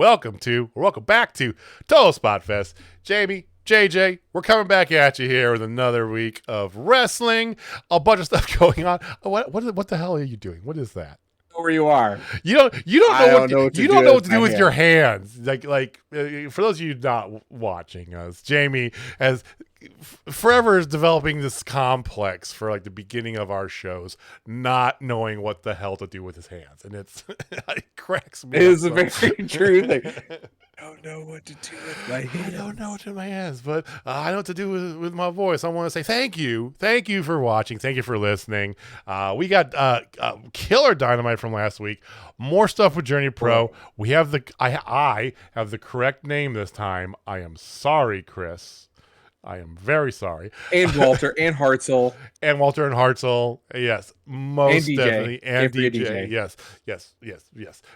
welcome back to Total Spotfest. Jamie, JJ, we're coming back at you here with another week of wrestling. A bunch of stuff going on. What the hell are you doing? What is that? Where you are? You don't know what to do with your hands. Like for those of you not watching us, Jamie has forever is developing this complex for like the beginning of our shows, not knowing what the hell to do with his hands, and it cracks me. It is a very true thing. I don't know what to do with my hands. I don't know what to do with my hands, but I know what to do with my voice. I want to say thank you for watching, thank you for listening. We got killer Dynamite from last week. More stuff with Journey Pro. We have I have the correct name this time. I am sorry, Chris. I am very sorry. And Walter and Hartzell. Yes, most and definitely. And DJ. Yes.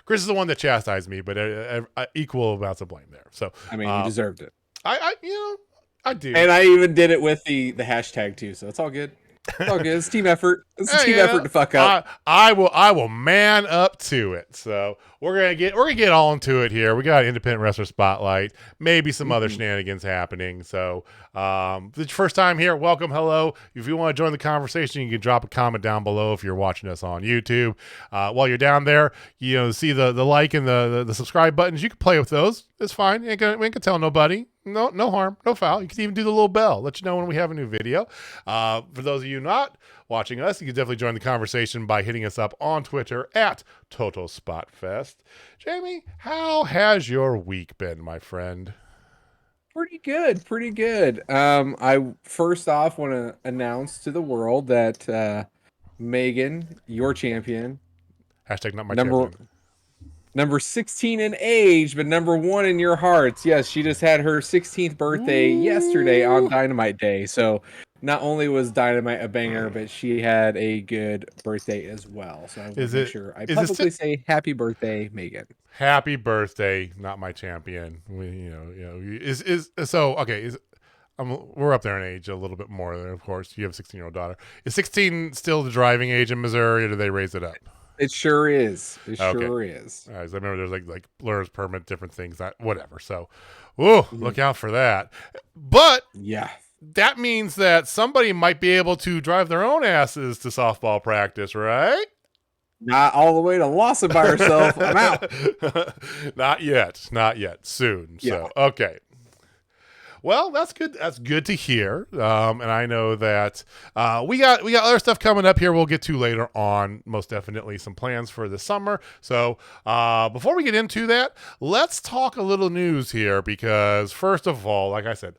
Chris is the one that chastised me, but equal amounts of blame there. So I mean, you deserved it. I do. And I even did it with the hashtag too, so it's all good. It's all good. It's team effort. It's a team effort to fuck up. I will man up to it. So we're gonna get all into it here. We got an independent wrestler spotlight, maybe some other shenanigans happening. So if it's your first time here, welcome, hello. If you want to join the conversation, you can drop a comment down below if you're watching us on YouTube. While you're down there, see the like and the subscribe buttons. You can play with those. It's fine. We ain't gonna tell nobody. No harm, no foul. You can even do the little bell, let you know when we have a new video. For those of you not watching us, you can definitely join the conversation by hitting us up on Twitter at Total Spotfest. Jamie, how has your week been, my friend? Pretty good. I first off want to announce to the world that Megan, your champion, hashtag not my champion. Number 16 in age, but number 1 in your hearts. Yes, she just had her 16th birthday yesterday on Dynamite Day. So not only was Dynamite a banger, but she had a good birthday as well. So I want to make sure I publicly say happy birthday, Megan. Happy birthday, not my champion. We're up there in age a little bit more than, of course. You have a 16-year-old daughter. Is 16 still the driving age in Missouri, or do they raise it up? It sure is. Sure is. I remember there's like blurs, permit, different things, whatever. So, look out for that. But yeah, that means that somebody might be able to drive their own asses to softball practice, right? Not all the way to Lawson by herself. I'm out. Not yet. Soon. Yeah. So, okay. Well, that's good. That's good to hear. And I know that we got other stuff coming up here. We'll get to later on. Most definitely some plans for the summer. So before we get into that, let's talk a little news here. Because first of all, like I said,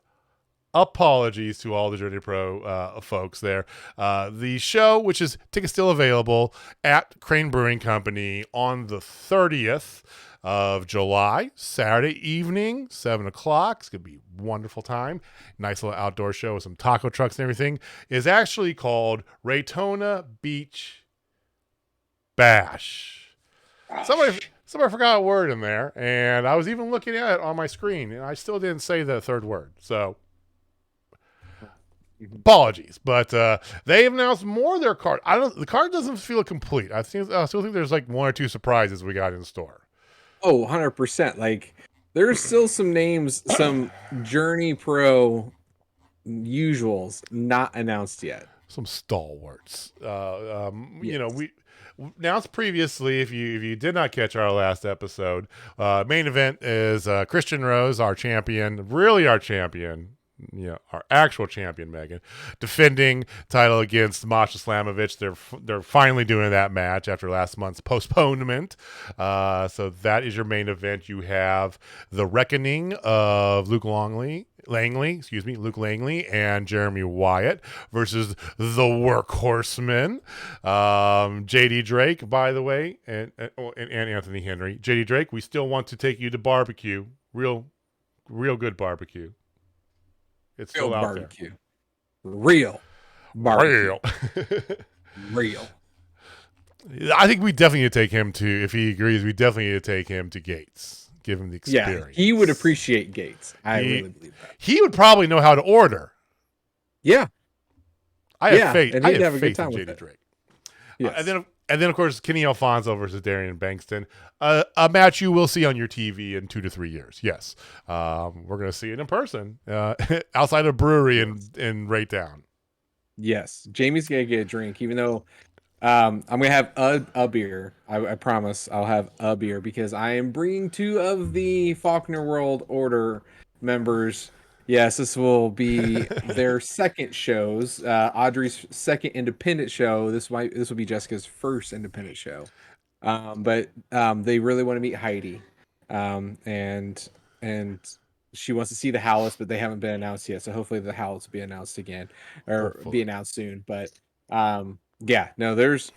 apologies to all the Journey Pro folks there. The show, which is tickets still available at Crane Brewing Company on the 30th of July, Saturday evening, 7 o'clock. It's going to be a wonderful time. Nice little outdoor show with some taco trucks and everything. Is actually called Raytona Beach Bash. Somebody forgot a word in there, and I was even looking at it on my screen, and I still didn't say the third word. So apologies, but they've announced more of their card. The card doesn't feel complete. I still think there's like 1 or 2 surprises we got in store. Oh, 100%. Like, there's still some names, some Journey Pro usuals not announced yet. Some stalwarts. Yes. We announced previously, if you did not catch our last episode, main event is Christian Rose, our champion, our actual champion, Megan, defending title against Masha Slamovich. They're finally doing that match after last month's postponement. So that is your main event. You have the reckoning of Luke Langley, and Jeremy Wyatt versus the Workhorsemen. JD Drake, by the way, and Anthony Henry. JD Drake, we still want to take you to barbecue. Real good barbecue. It's still out barbecue. There. Real barbecue. Real. I think we definitely need to take him to, if he agrees, we definitely need to take him to Gates. Give him the experience. Yeah, he would appreciate Gates. I really believe that. He would probably know how to order. Yeah. I have faith. And I he'd have a faith good time in with JD it. Drake. Yes. And then, of course, Kenny Alfonso versus Darian Bankston. A match you will see on your TV in 2 to 3 years. Yes. We're going to see it in person outside a brewery in Raytown. Yes. Jamie's going to get a drink, even though I'm going to have a beer. I promise I'll have a beer because I am bringing 2 of the Faulkner World Order members. Yes, this will be their second shows. Audrey's second independent show. This will be Jessica's first independent show. But they really want to meet Heidi, and she wants to see the Howlets, but they haven't been announced yet. So hopefully the Howlets will be announced again, or be announced soon. But yeah, no, there's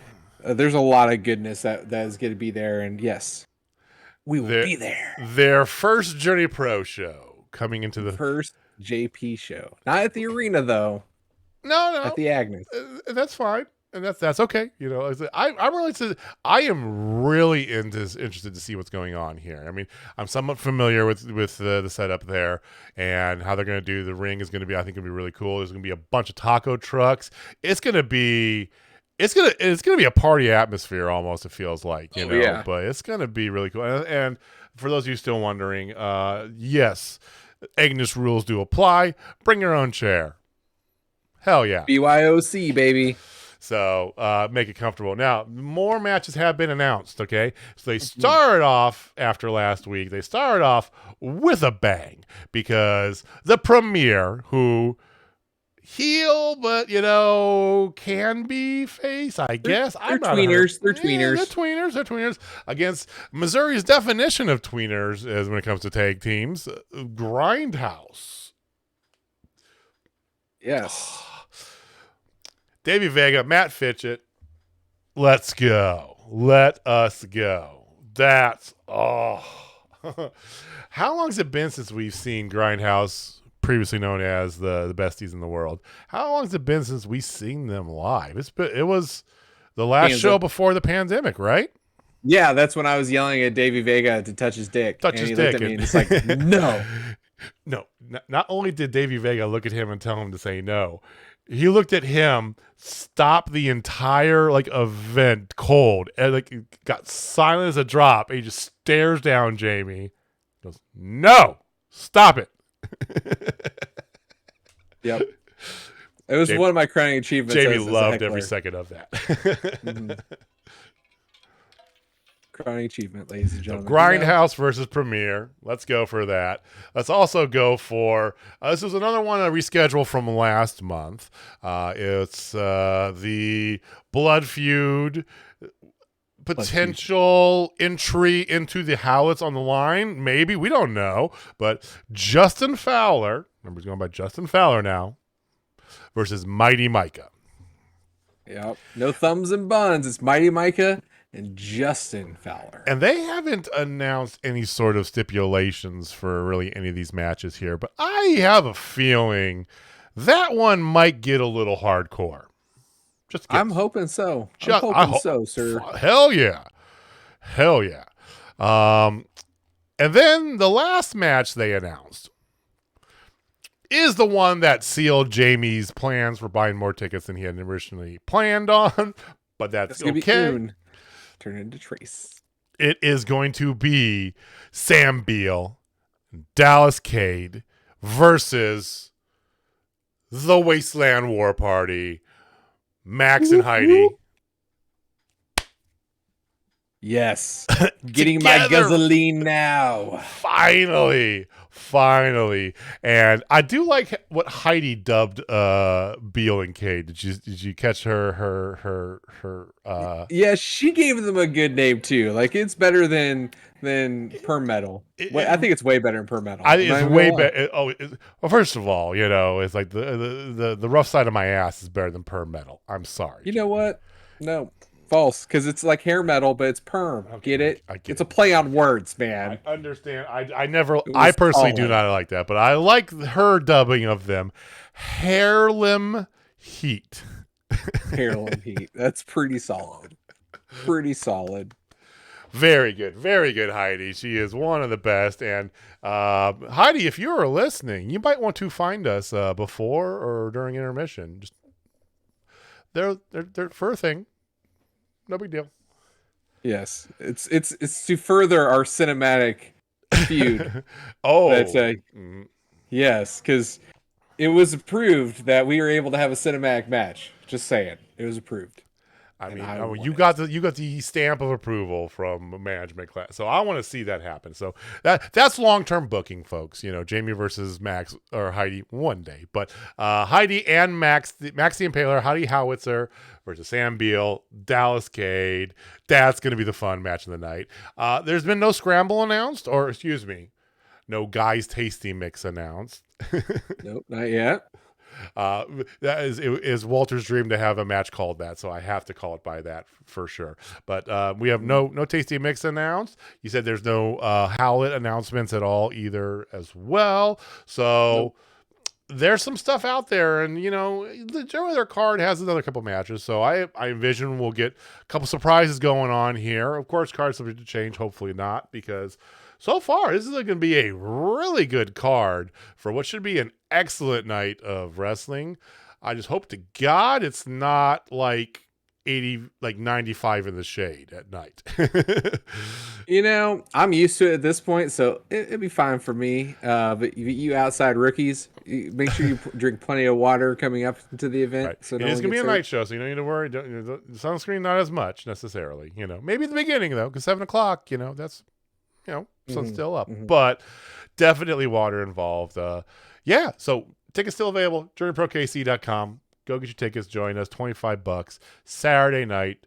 a lot of goodness that is going to be there, and yes, we will be there. Their first Journey Pro show coming into the first JP show, not at the arena though. No, at the Agnes. That's fine. And that's okay. You know, I am really interested to see what's going on here. I mean, I'm somewhat familiar with the setup there and how they're going to do. The ring is going to be, I think, going to be really cool. There's going to be a bunch of taco trucks. It's going to be a party atmosphere almost. It feels like, you know, yeah. But it's going to be really cool. And for those of you still wondering, yes, Agnes rules do apply. Bring your own chair. Hell yeah. BYOC, baby. So make it comfortable. Now, more matches have been announced, okay? So they started off after last week. They started off with a bang because the Premier, who heel, but, you know, can be face, I guess. They're tweeners. They're tweeners against Missouri's definition of tweeners as when it comes to tag teams, Grindhouse. Yes. Davey Vega, Matt Fitchett, let's go. Let us go. That's, How long has it been since we've seen Grindhouse, previously known as the besties in the world? How long has it been since we've seen them live? It was the last show before the pandemic, right? Yeah, that's when I was yelling at Davey Vega to touch his dick. Looked at me and it's like, no. No, not only did Davey Vega look at him and tell him to say no, he looked at him, stopped the entire event cold, and got silent as a drop. And he just stares down Jamie. Goes, no, stop it. Yep. It was one of my crowning achievements. Jamie loved every second of that. Mm-hmm. Crowning achievement, ladies and gentlemen. So Grindhouse versus Premier. Let's go for that. Let's also go for this is another one, a reschedule from last month. It's the Blood Feud potential entry into the Howlets on the line. Maybe, we don't know. But Justin Fowler, remember he's going by Justin Fowler now, versus Mighty Micah. Yep. No thumbs and buns. It's Mighty Micah and Justin Fowler. And they haven't announced any sort of stipulations for really any of these matches here, but I have a feeling that one might get a little hardcore. I'm hoping so. I'm hoping so, sir. Hell yeah. And then the last match they announced is the one that sealed Jamie's plans for buying more tickets than he had originally planned on, but that's okay. Turn into Trace. It is going to be Sam Beal, Dallas Cade versus the Wasteland War Party, Max and Heidi. Yes. Getting my gasoline now. Finally. And I do like what Heidi dubbed Beal and Cade. Did you catch her Yeah, she gave them a good name too. Like, it's better than Perm Metal. I think it's way better than Perm Metal. It's way better. Well, first of all, you know, it's like the rough side of my ass is better than Perm Metal. I'm sorry. You know what? No. False, because it's like hair metal, but it's perm. Okay, get it? I get it's a play on words, man. I understand. I personally do not like that, but I like her dubbing of them. Hairlim Heat. Hairlim Heat. That's pretty solid. Very good, Heidi. She is one of the best. And Heidi, if you are listening, you might want to find us before or during intermission. Just they're for a thing. No big deal. Yes, it's to further our cinematic feud. That's Oh. Mm. yes, because it was approved that we were able to have a cinematic match. Just saying, it was approved, I and mean, I oh, want you it. got the stamp of approval from management class, so I want to see that happen. So that's long term booking, folks. Jamie versus Max or Heidi one day, but Heidi and Max, Max the Impaler, Heidi Howitzer versus Sam Beal, Dallas Cade. That's going to be the fun match of the night. There's been no scramble announced, or excuse me, no guys tasty mix announced. Nope, not yet. That is Walter's dream to have a match called that, so I have to call it by that for sure. But we have no tasty mix announced. You said there's no Howlett announcements at all either as well. So Nope. there's some stuff out there, and generally their card has another couple matches. So I envision we'll get a couple surprises going on here. Of course, cards subject to change. Hopefully not, because so far this is going to be a really good card for what should be an excellent night of wrestling. I just hope to God it's not like 95 in the shade at night. I'm used to it at this point, so it'd be fine for me. But you outside rookies, make sure you drink plenty of water coming up to the event. Right. So It no is one going to be gets a hurt. night show, so you don't need to worry. The sunscreen, not as much necessarily. Maybe at the beginning, though, because 7 o'clock, that's, sun's still up. But definitely water involved. Yeah, so tickets still available. JourneyProKC.com. Go get your tickets. Join us. $25. Saturday night,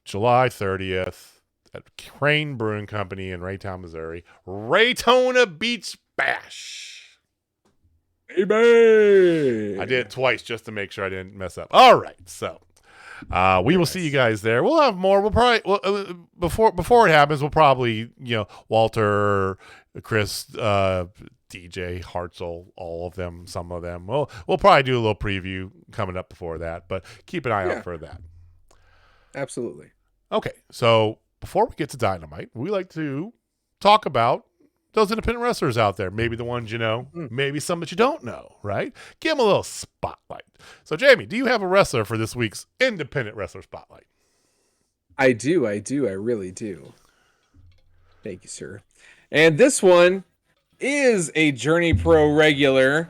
July 30th at Crane Brewing Company in Raytown, Missouri. Raytona Beach Bash. Baby! I did it twice just to make sure I didn't mess up. All right, so we will see you guys there. We'll have more. We'll probably before it happens, we'll probably Walter, Chris, DJ, Hartzell, all of them, some of them. We'll probably do a little preview coming up before that, but keep an eye out for that. Absolutely. Okay, so before we get to Dynamite, we like to talk about those independent wrestlers out there. Maybe the ones you know, maybe some that you don't know, right? Give them a little spotlight. So, Jamie, do you have a wrestler for this week's independent wrestler spotlight? I do. I really do. Thank you, sir. And this one is a Journey Pro regular.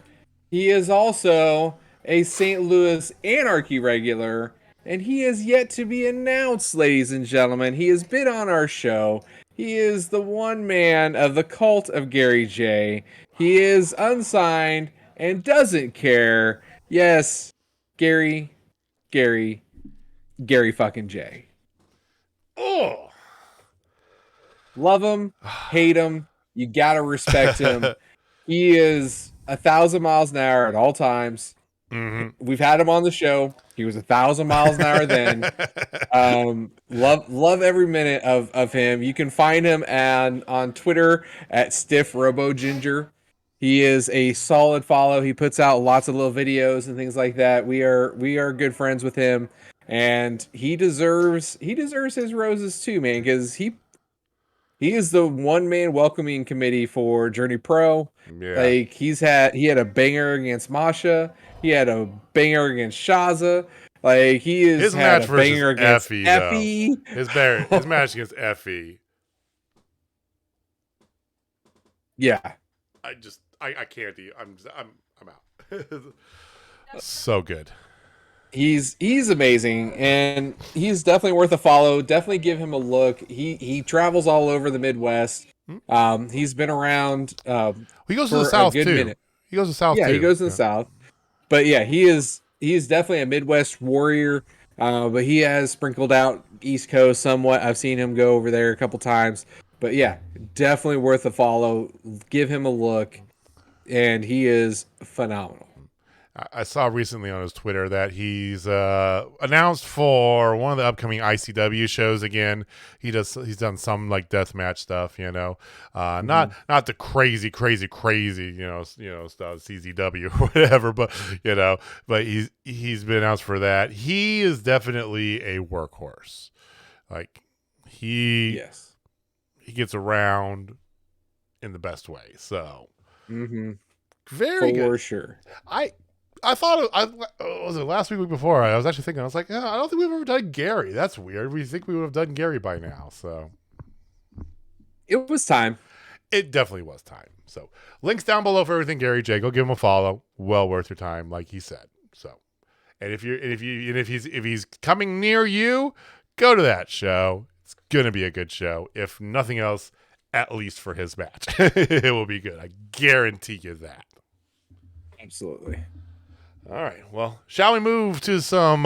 He is also a St. Louis Anarchy regular, and he is yet to be announced, ladies and gentlemen. He has been on our show. He is the one man of the cult of Gary J. He is unsigned and doesn't care. Yes, Gary fucking J. Oh, love him, hate him. You gotta respect him. He is 1,000 miles an hour at all times. We've had him on the show. He was 1,000 miles an hour then. Love every minute of him. You can find him on Twitter at Stiff Robo Ginger. He is a solid follow. He puts out lots of little videos and things like that. We are good friends with him, and he deserves his roses too, man, because he is the one man welcoming committee for Journey Pro. yeah. Like he had a banger against Masha. He had a banger against Shaza. Like His had match a banger against Effie. His match against Effie. Yeah. I can't. I'm out. So good. He's amazing, and he's definitely worth a follow. Definitely give him a look. He travels all over the Midwest. He's been around. He goes to the South too. Minute. He goes to the South too. Yeah, he goes to the South. But yeah, he is definitely a Midwest warrior. But he has sprinkled out East Coast somewhat. I've seen him go over there a couple times. But yeah, definitely worth a follow. Give him a look, and he is phenomenal. I saw recently on his Twitter that he's announced for one of the upcoming ICW shows again. He's done some like deathmatch stuff, not the crazy stuff CZW or whatever, but he's been announced for that. He is definitely a workhorse. Like he gets around in the best way. So Mm-hmm. very good. For sure. I thought was it last week before? I was actually thinking. I was like, I don't think we've ever done Gary. That's weird. We think we would have done Gary by now. So it was time. It definitely was time. So links down below for everything Gary J. Go give him a follow. Well worth your time, like he said. So, and if he's coming near you, go to that show. It's gonna be a good show. If nothing else, at least for his match, it will be good. I guarantee you that. Absolutely. All right. Well, shall we move to some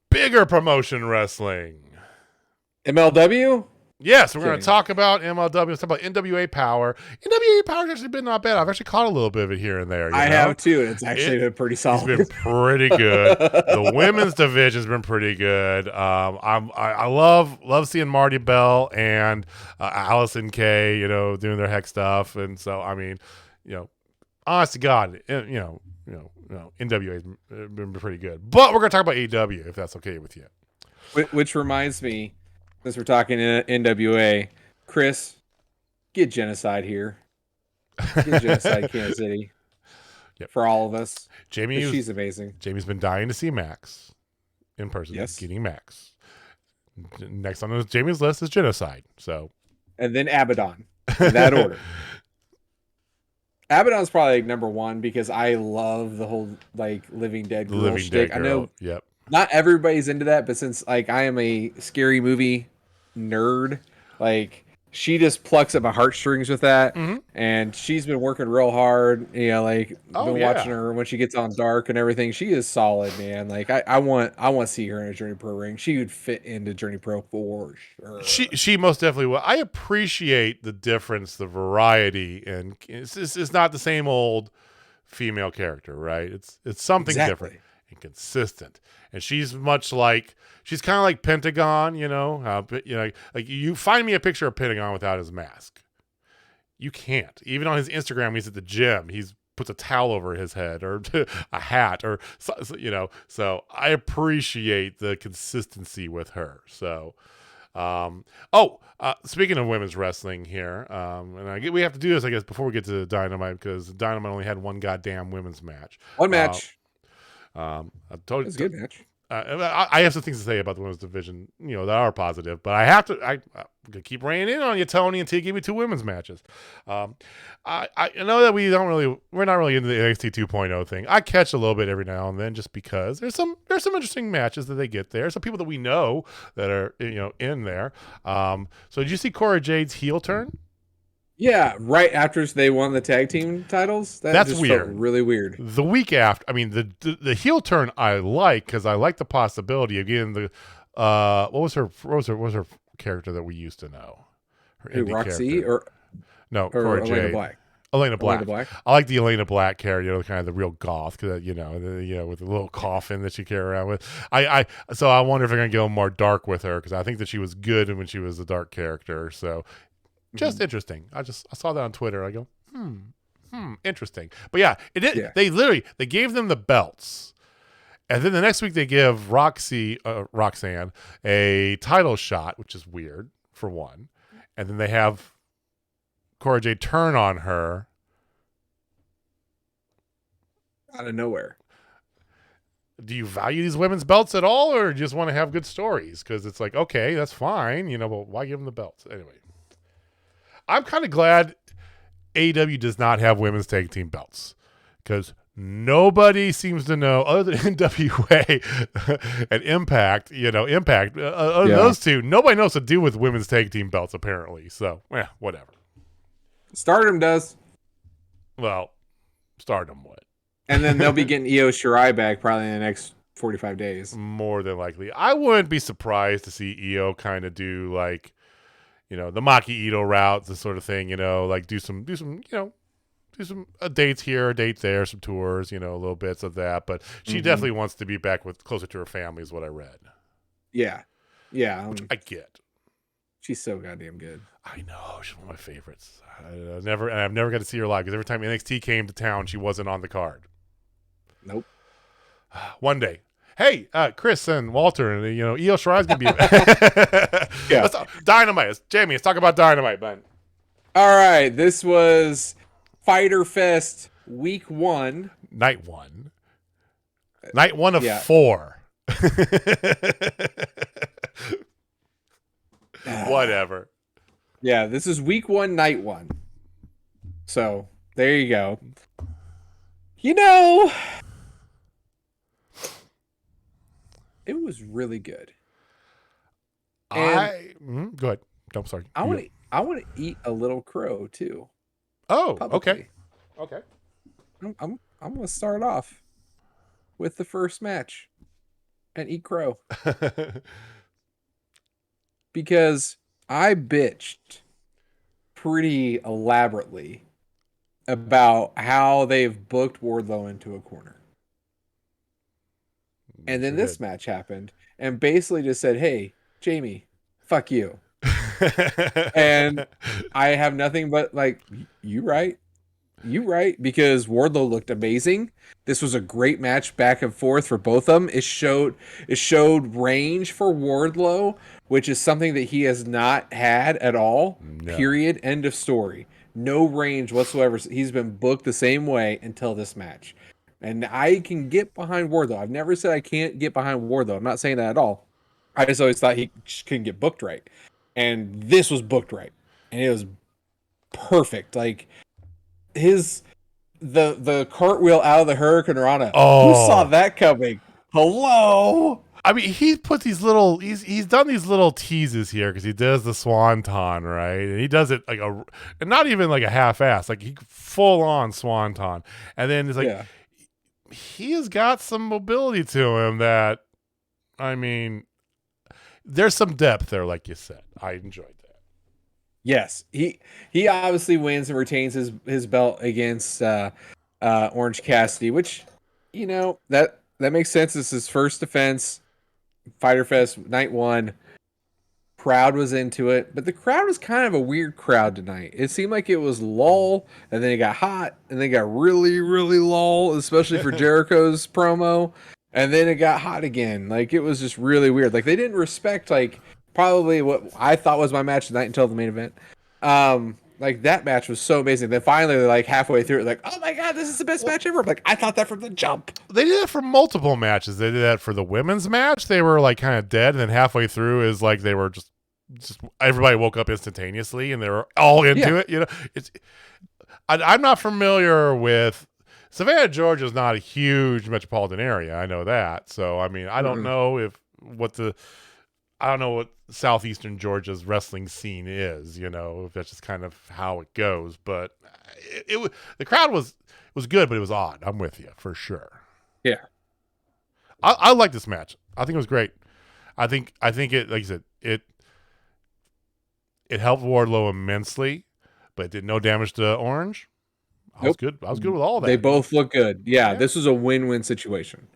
bigger promotion wrestling? MLW? Yes, we're going to talk about MLW. Let's talk about NWA Power. NWA Power has actually been not bad. I've actually caught a little bit of it here and there. I have too, and it's actually been pretty solid. It's been pretty good. The women's division's been pretty good. I love seeing Marty Bell and Allison Kay, doing their heck stuff. And so, I mean, honest to God, NWA's been pretty good. But we're going to talk about AEW if that's okay with you. Which reminds me, since we're talking NWA, Chris, get Genocide here. Get Genocide Kansas City. Yep. For all of us. She's amazing. Jamie's been dying to see Max in person. Yes. Getting Max. Next on Jamie's list is Genocide. So, and then Abaddon. In that order. Abaddon's probably number one because I love the whole Living Dead girl shtick. I know not everybody's into that, but since I am a scary movie nerd, she just plucks at my heartstrings with that. Mm-hmm. And she's been working real hard. Been watching her when she gets on Dark and everything. She is solid, man. I want to see her in a Journey Pro ring. She would fit into Journey Pro for sure. She most definitely will. I appreciate the difference, the variety, and it's not the same old female character, right? It's something different and consistent. And she's kind of like Pentagon, like you find me a picture of Pentagon without his mask. You can't. Even on his Instagram, when he's at the gym, he's puts a towel over his head or a hat or so I appreciate the consistency with her. So, speaking of women's wrestling here, and we have to do this, I guess, before we get to Dynamite because Dynamite only had one goddamn women's match. One match. I told you it's a good match. I have some things to say about the women's division, that are positive, but I have to. I'm gonna keep reining in on you, Tony, until you give me two women's matches. I know that we're not really into the NXT 2.0 thing. I catch a little bit every now and then, just because there's some interesting matches that they get there. Some people that we know that are in there. So did you see Cora Jade's heel turn? Yeah, right after they won the tag team titles. That's just weird. Felt really weird. The week after, I mean, the heel turn I like because I like the possibility of getting the what was her character that we used to know? Her indie Roxy character. Cora Elena Jade. Black. Elena Black. I like the Elena Black character, kind of the real goth, because with the little coffin that she carry around with. So I wonder if they're gonna go more dark with her because I think that she was good when she was a dark character. So. Just interesting. I saw that on Twitter. I go, interesting. But yeah, it did. Yeah. They gave them the belts, and then the next week they give Roxanne a title shot, which is weird for one, and then they have Cora Jade turn on her out of nowhere. Do you value these women's belts at all, or do you just want to have good stories? Because it's like, okay, that's fine, but why give them the belts anyway? I'm kind of glad AEW does not have women's tag team belts because nobody seems to know other than NWA and Impact, those two, nobody knows to do with women's tag team belts apparently. So, whatever. Stardom does. Well, Stardom would. And then they'll be getting Io Shirai back probably in the next 45 days. More than likely. I wouldn't be surprised to see Io kind of do the Maki Ito route, this sort of thing, do some dates here, a date there, some tours, little bits of that. But she definitely wants to be back closer to her family, is what I read. Yeah. Yeah. Which I get. She's so goddamn good. I know. She's one of my favorites. I've never got to see her live because every time NXT came to town, she wasn't on the card. Nope. One day. Hey, Chris and Walter, and Io Shirai's gonna be. Yeah. Dynamite, Jamie. Let's talk about Dynamite, man. All right, this was Fyter Fest week 1, night 1. Night 1 of Yeah. 4. Whatever. Yeah, this is week 1, night 1. So there you go. It was really good. And go ahead. I'm sorry. I want to eat a little crow too. Oh, Publicly. okay. I'm going to start off with the first match and eat crow because I bitched pretty elaborately about how they've booked Wardlow into a corner. And then this match happened and basically just said, "Hey, Jamie, fuck you." And I have nothing but like, you right, because Wardlow looked amazing. This was a great match back and forth for both of them. It showed range for Wardlow, which is something that he has not had at all. No. Period. End of story. No range whatsoever. He's been booked the same way until this match. And I can get behind Wardlow. I've never said I can't get behind Wardlow. I'm not saying that at all. I just always thought he couldn't get booked right. And this was booked right. And it was perfect. Like the cartwheel out of the Hurricane Rana. Oh. Who saw that coming? Hello? I mean, he put these little. He's done these little teases here because he does the swanton, right? And he does it like and not even like a half-ass, like he full on swanton. And then it's like he has got some mobility to him that, I mean, there's some depth there, like you said. I enjoyed that. Yes, he obviously wins and retains his belt against Orange Cassidy, which that makes sense. It's his first defense. Fyter Fest night 1. Crowd was into it, but the crowd was kind of a weird crowd tonight. It seemed like it was lull, and then it got hot, and then it got really, really lull, especially for Jericho's promo, and then it got hot again. Like, it was just really weird. Like, they didn't respect, like, probably what I thought was my match tonight until the main event. Like, that match was so amazing. Then finally, like, halfway through, like, oh my god, this is the best match ever. Like, I thought that from the jump. They did it for multiple matches. They did that for the women's match. They were, like, kind of dead, and then halfway through is, like, they were just everybody woke up instantaneously, and they were all into it. I'm not familiar with Savannah, Georgia is not a huge metropolitan area. I know that. So, I mean, I don't know I don't know what southeastern Georgia's wrestling scene is, if that's just kind of how it goes. But the crowd was good, but it was odd. I'm with you for sure. Yeah, I like this match. I think it was great. I think it, like you said, it helped Wardlow immensely, but it did no damage to Orange. I was good with all that. They both look good. Yeah, this was a win-win situation.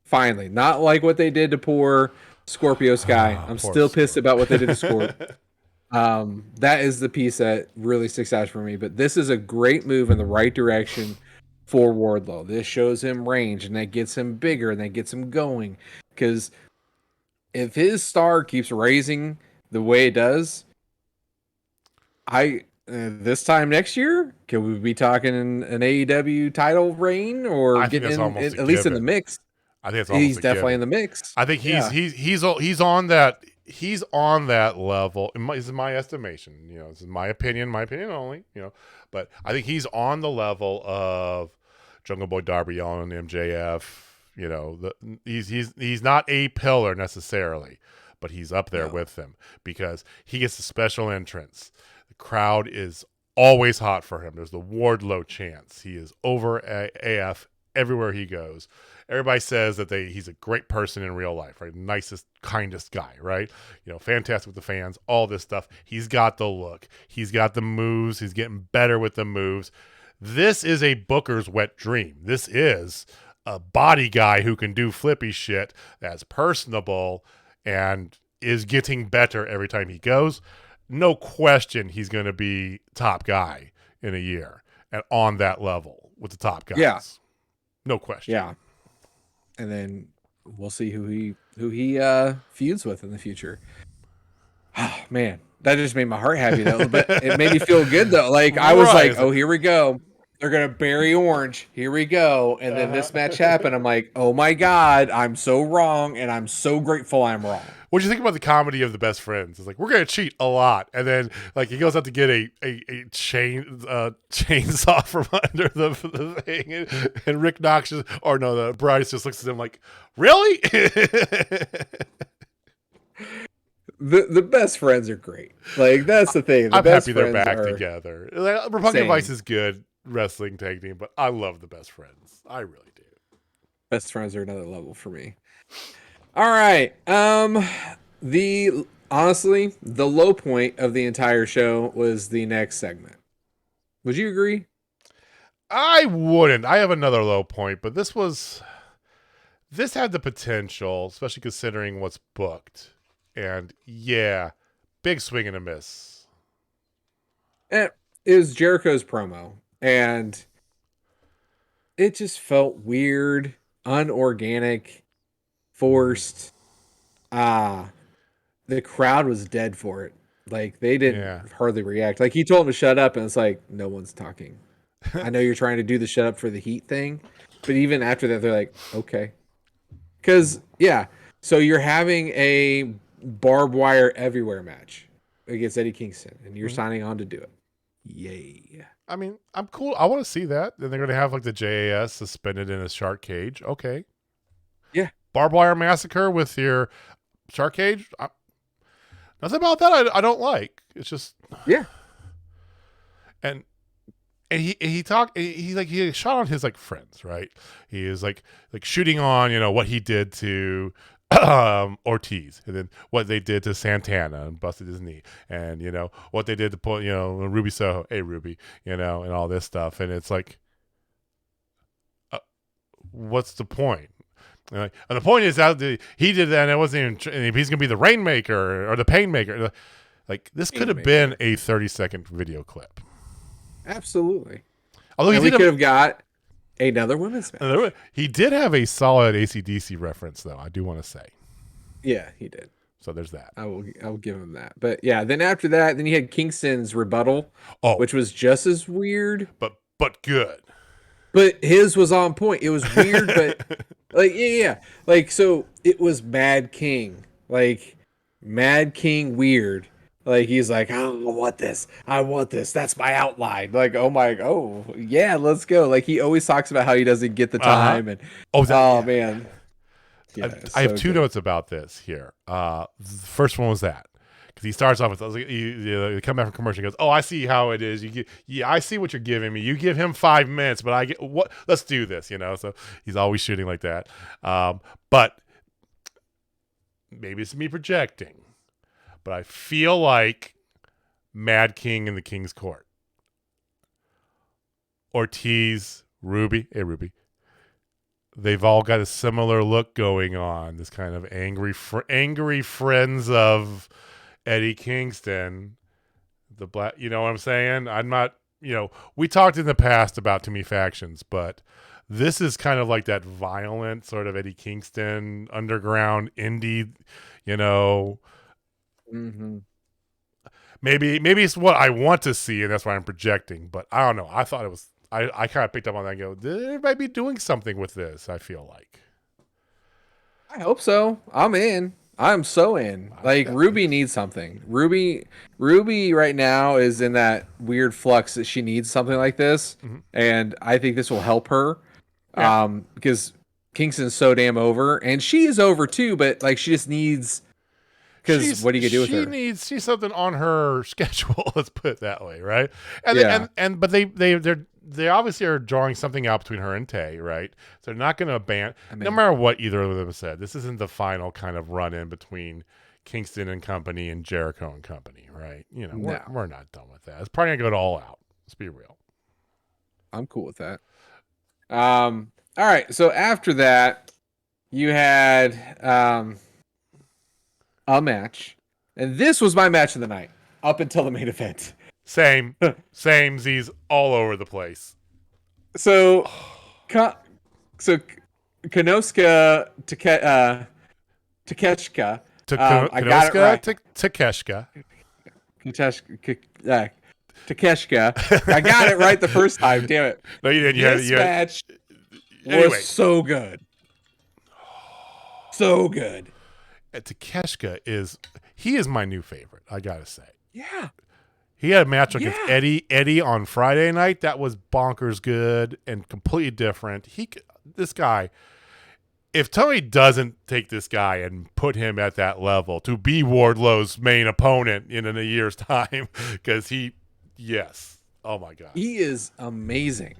Finally, not like what they did to poor Scorpio Sky. I'm still pissed about what they did to Scorp. That is the piece that really sticks out for me. But this is a great move in the right direction for Wardlow. This shows him range, and that gets him bigger, and that gets him going. Because if his star keeps raising the way it does, this time next year, can we be talking an AEW title reign or getting at least in the mix? I think he's definitely in the mix. I think he's on that. He's on that level. This is my estimation. This is my opinion only. But I think he's on the level of Jungle Boy Darby Allin and MJF. He's not a pillar necessarily, but he's up there with them because he gets the special entrance. The crowd is always hot for him. There's the Wardlow chants. He is over AF everywhere he goes. Everybody says that he's a great person in real life, right? Nicest, kindest guy, right? Fantastic with the fans, all this stuff. He's got the look. He's got the moves. He's getting better with the moves. This is a booker's wet dream. This is a body guy who can do flippy shit that's personable and is getting better every time he goes. No question he's going to be top guy in a year and on that level with the top guys. Yeah. No question. Yeah. And then we'll see who he feuds with in the future. Oh, man, that just made my heart happy though. But it made me feel good though. Like I was like, oh, here we go. they're gonna bury Orange. Here we go. And then this match happened. I'm like, oh my god, I'm so wrong, and I'm so grateful I'm wrong. What do you think about the comedy of the best friends? It's like, we're gonna cheat a lot, and then like he goes out to get a chainsaw from under the thing, and Rick Knox the Bryce just looks at him like, really? The best friends are great. Like, that's the thing. I'm happy they're back together. Like, Republic Vice is good wrestling tag team, but I love the best friends. I really do. Best friends are another level for me. All right. Honestly, the low point of the entire show was the next segment. Would you agree? I wouldn't. I have another low point, but this had the potential, especially considering what's booked. And yeah, big swing and a miss. It was Jericho's promo, and it just felt weird, unorganic, forced. The crowd was dead for it. Like, they didn't hardly react. Like, he told him to shut up, and it's like, no one's talking. I know you're trying to do the shut up for the heat thing, but even after that, they're like, okay. Because, so you're having a barbed wire everywhere match against Eddie Kingston, and you're signing on to do it. Yay. I mean, I'm cool. I want to see that. Then they're going to have like the JAS suspended in a shark cage. Okay. Yeah. Barbed wire massacre with your shark cage. Nothing about that I don't like. It's just and he talked. He shot on his like friends, right? He is like shooting on what he did to Ortiz, and then what they did to Santana and busted his knee, and what they did to put Ruby Soho, hey Ruby, and all this stuff, and it's like, what's the point? And the point is that he did that, and it wasn't even. He's gonna be the rainmaker or the painmaker. Like, this could have been a 30-second video clip. Absolutely. Although we could have got another women's match. He did have a solid AC/DC reference, though. I do want to say. Yeah, he did. So there's that. I will give him that. But yeah, then after that, then you had Kingston's rebuttal, which was just as weird, but good. But his was on point. It was weird, but like like, so it was Mad King, like Mad King weird. Like, he's like, I want this. That's my outline. Like, yeah, let's go. Like, he always talks about how he doesn't get the time. And man. Yeah, I have two notes about this here. The first one was that, because he starts off with, you come back from commercial and goes, I see how it is. I see what you're giving me. You give him 5 minutes, but I get what? Let's do this, So he's always shooting like that. But maybe it's me projecting, but I feel like Mad King in the King's Court, Ortiz, Ruby, hey Ruby, they've all got a similar look going on. This kind of angry friends of Eddie Kingston, the black. You know what I'm saying? I'm not. We talked in the past about too many factions, but this is kind of like that violent sort of Eddie Kingston underground indie. Mm-hmm. Maybe it's what I want to see, and that's why I'm projecting. But I don't know. I thought it was. I kind of picked up on that and go, they might be doing something with this, I feel like. I hope so. I'm in. I'm so in. Like, Ruby needs something. Ruby right now is in that weird flux that she needs something like this. Mm-hmm. And I think this will help her. Yeah. Because Kingston's so damn over. And she is over too, but like, she just needs... Because what do you do with her? She's something on her schedule. Let's put it that way, right? And but they obviously are drawing something out between her and Tay, right? So they're not going to abandon. No matter what either of them said, this isn't the final kind of run in between Kingston and company and Jericho and company, right? We're not done with that. It's probably going to go to all out. Let's be real. I'm cool with that. All right. So after that, you had a match, and this was my match of the night up until the main event. Same Z's all over the place. So Konosuke Takeshita. I got it right. Takeshita. Takeshita. I got it right the first time. Damn it! No, you didn't. This match was so good, so good. Takeshita is my new favorite. I gotta say. Yeah. He had a match against Eddie on Friday night that was bonkers good and completely different. This guy, if Tony doesn't take this guy and put him at that level to be Wardlow's main opponent in a year's time, because oh my God, he is amazing.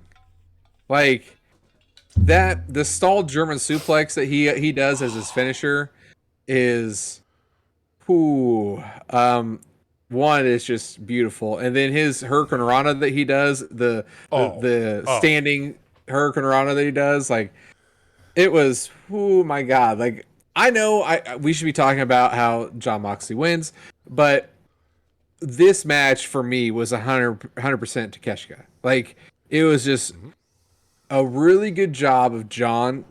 Like the stalled German suplex that he does as his finisher is, one is just beautiful, and then his Hurricane Rana that he does, the standing Hurricane Rana that he does, like it was, oh my God! Like I know we should be talking about how Jon Moxley wins, but this match for me was 100% Takeshita. Like it was just a really good job of John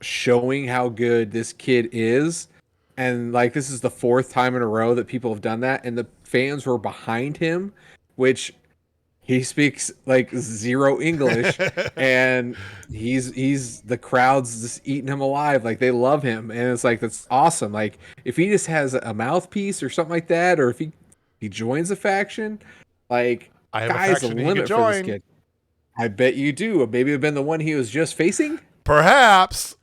showing how good this kid is. And like this is the fourth time in a row that people have done that, and the fans were behind him, which he speaks like zero English, and he's the crowd's just eating him alive. Like they love him, and it's like that's awesome. Like if he just has a mouthpiece or something like that, or if he joins a faction, like sky's the limit for this kid. I bet you do. Maybe it'd been the one he was just facing. Perhaps.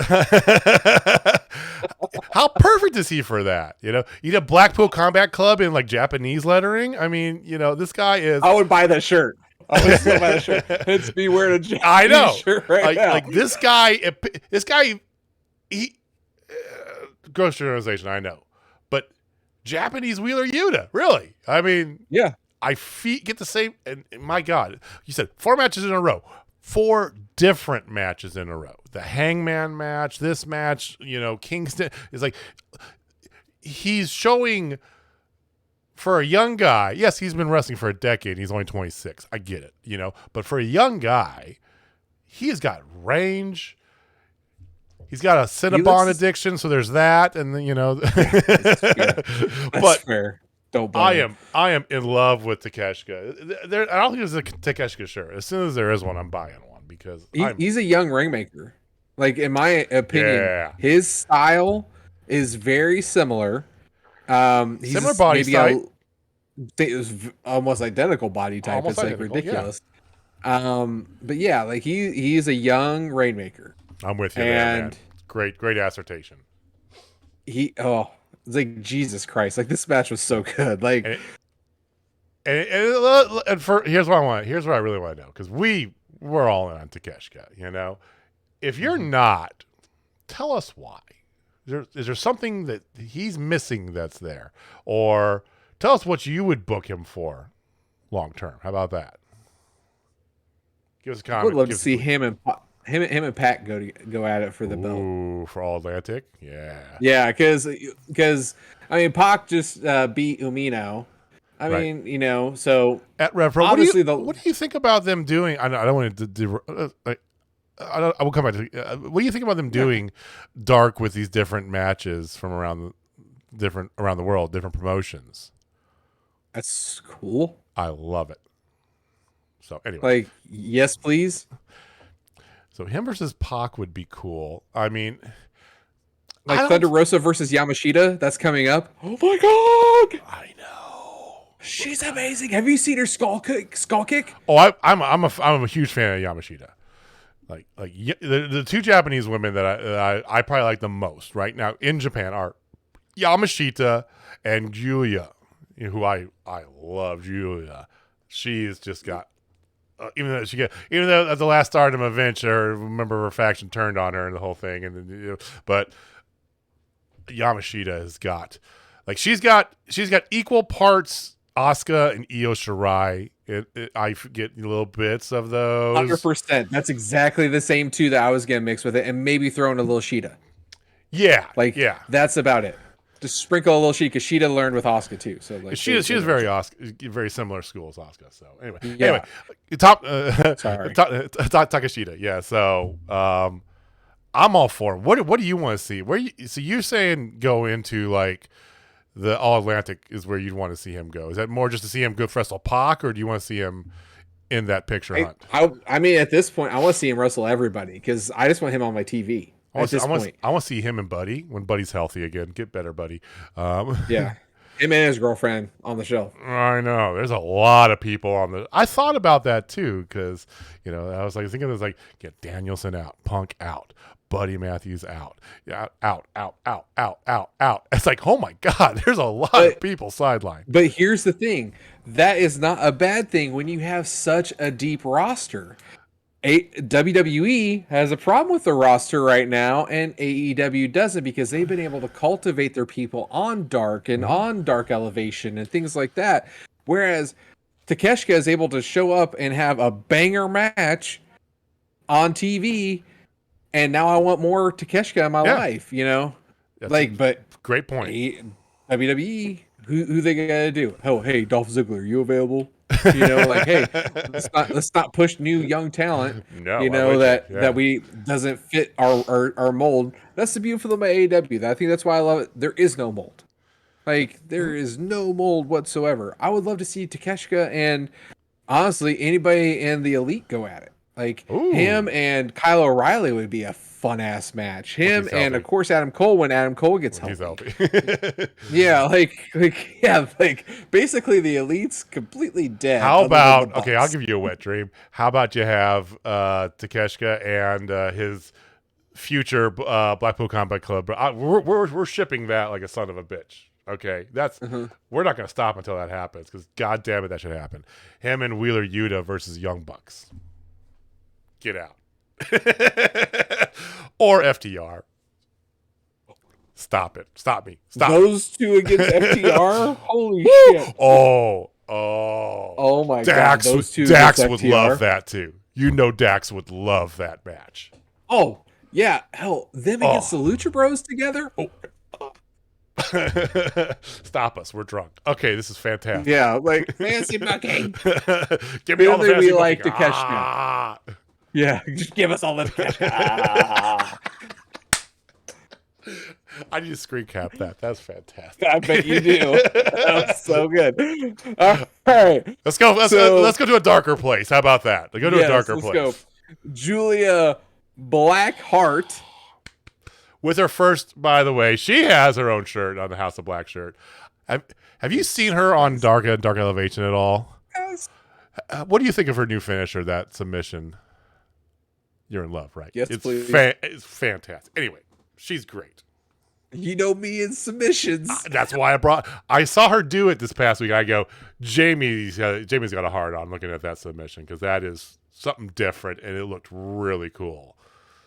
How perfect is he for that? You need a Blackpool Combat Club in like Japanese lettering. I mean, this guy is. I would buy that shirt. I would still buy the shirt. It's me wearing a Japanese shirt right now. Like this guy, he gross generalization, I know, but Japanese Wheeler Yuta, really? I mean, yeah. I get the same. And my God, you said 4 matches in a row. 4 different matches in a row. The Hangman match, this match, Kingston is like he's showing for a young guy. Yes, he's been wrestling for a decade. He's only 26. I get it, but for a young guy, he's got range. He's got a Cinnabon addiction, so there's that, and then That's fair. Don't blame I am in love with Takeshita. I don't think there's a Takeshita shirt. As soon as there is one, I'm buying one because he's a young ringmaker. Like in my opinion, his style is very similar. He's similar body type. It was almost identical body type. Almost it's like ridiculous. Yeah. But yeah, like he's a young rainmaker. I'm with you there, man. Great assertion. It's like Jesus Christ! Like this match was so good. Like, and here's what I want. Here's what I really want to know, because we're all in on Takeshita. If you're not, tell us why. Is there something that he's missing that's there, or tell us what you would book him for long term? How about that? Give us a comment. I would love to see him and Pat go at it for the belt. Ooh, for All Atlantic? Yeah. Yeah, because I mean Pac just beat Umino. I mean, so at Rev Pro, obviously what do you think about them doing? I don't want to do. I will come back to. What do you think about them doing dark with these different matches from around the world, different promotions? That's cool. I love it. So anyway, like yes, please. So him versus Pac would be cool. I mean, like Thunder Rosa versus Yamashita. That's coming up. Oh my God! I know. She's amazing. Have you seen her skull kick? Oh, I'm a huge fan of Yamashita. Like the 2 Japanese women that I probably like the most right now in Japan are Yamashita and Julia, who I love. Julia, she's just got even though at the last Stardom event, her member of her faction turned on her and the whole thing, and but Yamashita has got she's got equal parts Asuka and Io Shirai. I get little bits of those. 100%. That's exactly the same 2 that I was gonna mix with it, and maybe throw in a little Sheeta. Yeah, that's about it. Just sprinkle a little Sheeta, because Sheeta learned with Asuka too. So like she is very similar school as Asuka. So anyway, Takeshita. Yeah. So I'm all for him. What do you want to see? So you're saying go into like the All Atlantic is where you'd want to see him go. Is that more just to see him go wrestle Pac, or do you want to see him in that picture hunt? I mean, at this point, I want to see him wrestle everybody because I just want him on my TV. I want to see him and Buddy when Buddy's healthy again. Get better, Buddy. Yeah. Him and his girlfriend on the show. I know. There's a lot of people on the. I thought about that too because I was like thinking it was like get Danielson out, Punk out, Buddy Matthews out, out. It's like, oh my God, there's a lot of people sidelined. But here's the thing: that is not a bad thing when you have such a deep roster. WWE has a problem with the roster right now, and AEW doesn't because they've been able to cultivate their people on Dark and on Dark Elevation and things like that. Whereas Takeshita is able to show up and have a banger match on TV, and now I want more Takeshita in my life, That's but great point. WWE, who they gotta do? Oh, hey, Dolph Ziggler, are you available? Hey, let's not push new young talent. No, that we doesn't fit our mold. That's the beautiful thing about AEW. I think that's why I love it. There is no mold. Like there is no mold whatsoever. I would love to see Takeshita and honestly anybody in the Elite go at it. Like him and Kyle O'Reilly would be a fun ass match. Him and of course Adam Cole when Adam Cole gets healthy. Yeah, basically the Elite's completely dead. How about I'll give you a wet dream. How about you have Takeshita and his future Blackpool Combat Club? We're shipping that like a son of a bitch. Okay, we're not going to stop until that happens because God damn it, that should happen. Him and Wheeler Yuta versus Young Bucks. Get out. Or FTR. Stop it. Stop me. Stop. Those two against FTR? Holy shit. Oh my Dax, God. Those two Dax would love that too. Dax would love that match. Oh, yeah. Hell, them against the Lucha Bros together? Stop us. We're drunk. Okay, this is fantastic. Yeah, like fancy booking. Give me all the fancy we like booking. Takeshita. Yeah, just give us all the Takeshita. I need to screen cap that. That's fantastic. I bet you do. That was so good. All right. Let's go. Let's go to a darker place. How about that? Let's go to a darker place. Go. Julia Blackheart. With her first, by the way, she has her own shirt on the House of Black shirt. Have you seen her on Dark Elevation at all? Yes. What do you think of her new finisher, that submission? You're in love, right? Yes, please. It's fantastic. Anyway, she's great. You know me in submissions. That's why I saw her do it this past week. I go, Jamie's got a hard on looking at that submission because that is something different and it looked really cool.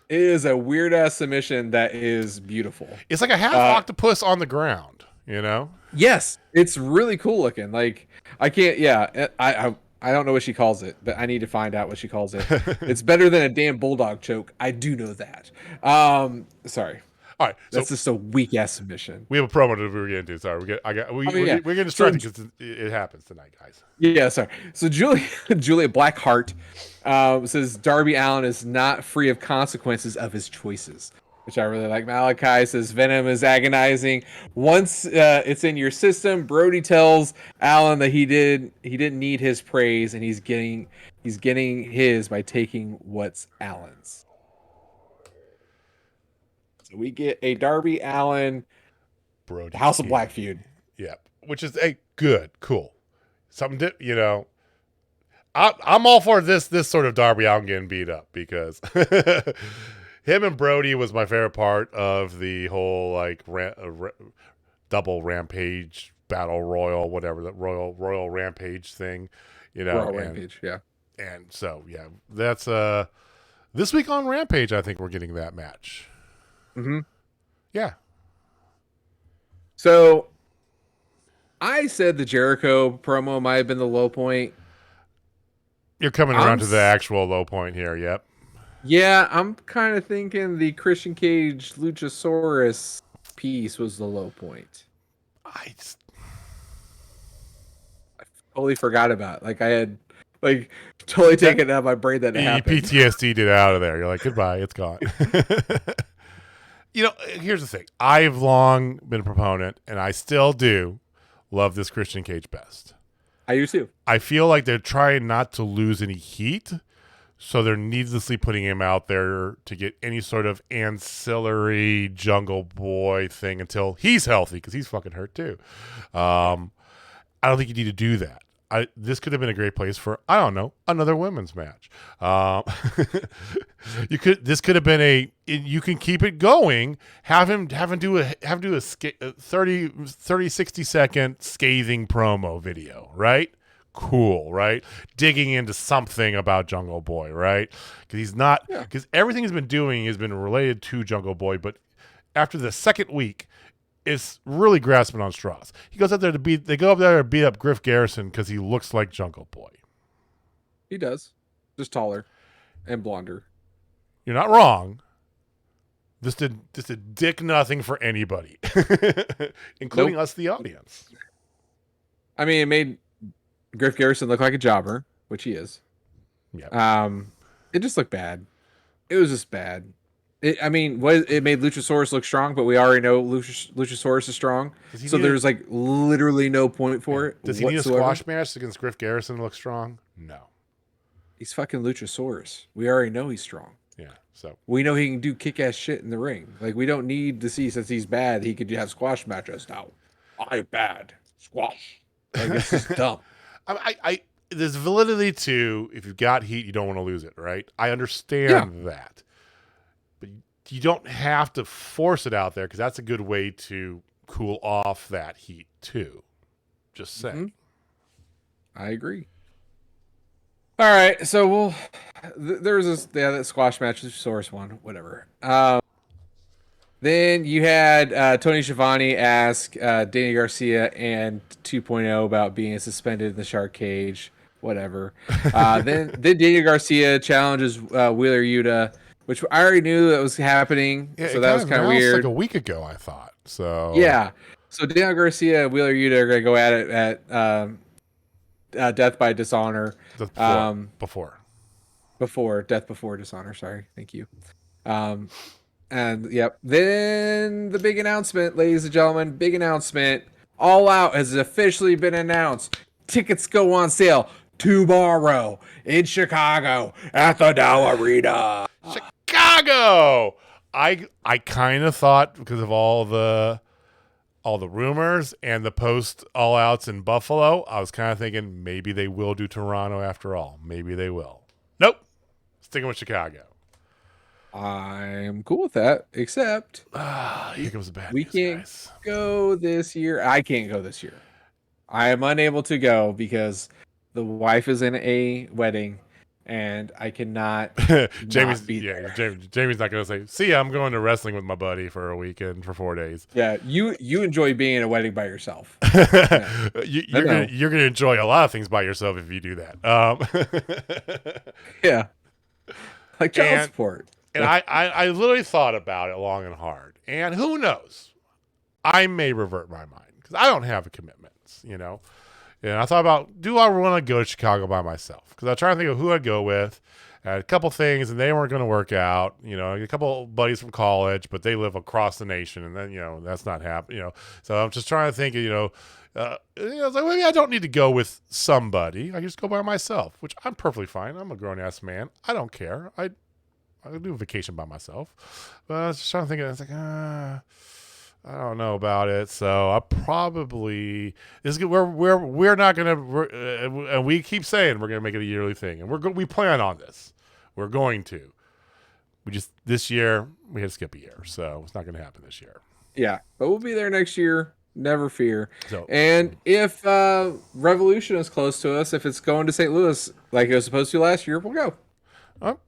It is a weird ass submission that is beautiful. It's like a half octopus on the ground, Yes, it's really cool looking. Like I can't. Yeah, I don't know what she calls it, but I need to find out what she calls it. It's better than a damn bulldog choke. I do know that. Sorry. All right, that's just a weak ass submission. We have a promo to get into. Sorry, we're getting distracted because it happens tonight, guys. Yeah, sorry. So Julia Blackheart says Darby Allin is not free of consequences of his choices, which I really like. Malachi says Venom is agonizing. Once it's in your system, Brody tells Allin that he didn't need his praise, and he's getting his by taking what's Allin's. So we get a Darby Allin Brody House of Black feud. Yeah, which is cool. Something I'm all for this sort of Darby Allin getting beat up because him and Brody was my favorite part of the whole double rampage battle royal, whatever, that royal rampage thing, Royal Rampage, yeah. And so that's this week on Rampage. I think we're getting that match. Mm-hmm. Yeah. So I said the Jericho promo might have been the low point. You're coming around to the actual low point here. Yep. Yeah, I'm kind of thinking the Christian Cage Luchasaurus piece was the low point. I totally forgot about it. Like I had totally taken out of my brain that it happened. PTSD'd it out of there. You're like, goodbye, it's gone. Here's the thing. I've long been a proponent, and I still do love this Christian Cage best. I do too. I feel like they're trying not to lose any heat, so they're needlessly putting him out there to get any sort of ancillary Jungle Boy thing until he's healthy, because he's fucking hurt too. I don't think you need to do that. This could have been a great place for, I don't know, another women's match. This could have been you can keep it going. Have him do a 30, 60 second scathing promo video, right? Cool, right? Digging into something about Jungle Boy, right? Because everything he's been doing has been related to Jungle Boy, but after the second week, is really grasping on straws. He goes up there to beat up Griff Garrison because he looks like Jungle Boy. He does. Just taller and blonder. You're not wrong. This did dick nothing for anybody, including us, the audience. I mean, it made Griff Garrison look like a jobber, which he is. Yeah. It just looked bad. It was just bad. It made Luchasaurus look strong, but we already know Luchasaurus is strong. So there's like literally no point for it. Does he need a squash match against Griff Garrison to look strong? No. He's fucking Luchasaurus. We already know he's strong. Yeah. So we know he can do kick-ass shit in the ring. Like, we don't need to see, since he's bad, he could have squash matches now. I'm bad. Squash. Like, it's just dumb. There's validity to, if you've got heat, you don't want to lose it, right? I understand that. You don't have to force it out there, because that's a good way to cool off that heat too. Just saying. I agree. All right, so there was that squash match, the Source one, whatever. Then you had Tony Schiavone ask Danny Garcia and 2.0 about being suspended in the shark cage, whatever. Then Danny Garcia challenges Wheeler Yuta, which I already knew that was happening, so that was kind of weird. Like a week ago, I thought. So yeah, so Daniel Garcia and Wheeler Yuta are going to go at it at Death by Dishonor. Before Death Before Dishonor. Sorry, thank you. And yep, then the big announcement, ladies and gentlemen, big announcement. All Out has officially been announced. Tickets go on sale tomorrow in Chicago at the Dow Arena. Chicago. I kind of thought, because of all the rumors and the post All Outs in Buffalo, I was kind of thinking maybe they will do Toronto after all. Maybe they will. Nope. Sticking with Chicago. I'm cool with that, except here comes the bad we news, can't guys. go this year. I can't go this year. I am unable to go because the wife is in a wedding, and I cannot. Jamie's not going to say, "See, I'm going to wrestling with my buddy for a weekend for 4 days." Yeah, you enjoy being in a wedding by yourself. You're going to enjoy a lot of things by yourself if you do that. Yeah, like child support. And I literally thought about it long and hard. And who knows? I may revert my mind, because I don't have commitments, And I thought about, do I want to go to Chicago by myself? Because I was trying to think of who I'd go with. I had a couple things, and they weren't going to work out. A couple buddies from college, but they live across the nation, and then, that's not happening. So I'm just trying to think, I was like, maybe I don't need to go with somebody. I can just go by myself, which I'm perfectly fine. I'm a grown-ass man. I don't care. I do a vacation by myself. But I was just trying to think, I was like, I don't know about it. So I probably we're not gonna, and we keep saying we're gonna make it a yearly thing, and we plan on this. We're going to. This year we had to skip a year, so it's not gonna happen this year. Yeah, but we'll be there next year. Never fear. So, and if Revolution is close to us, if it's going to St. Louis like it was supposed to last year, we'll go.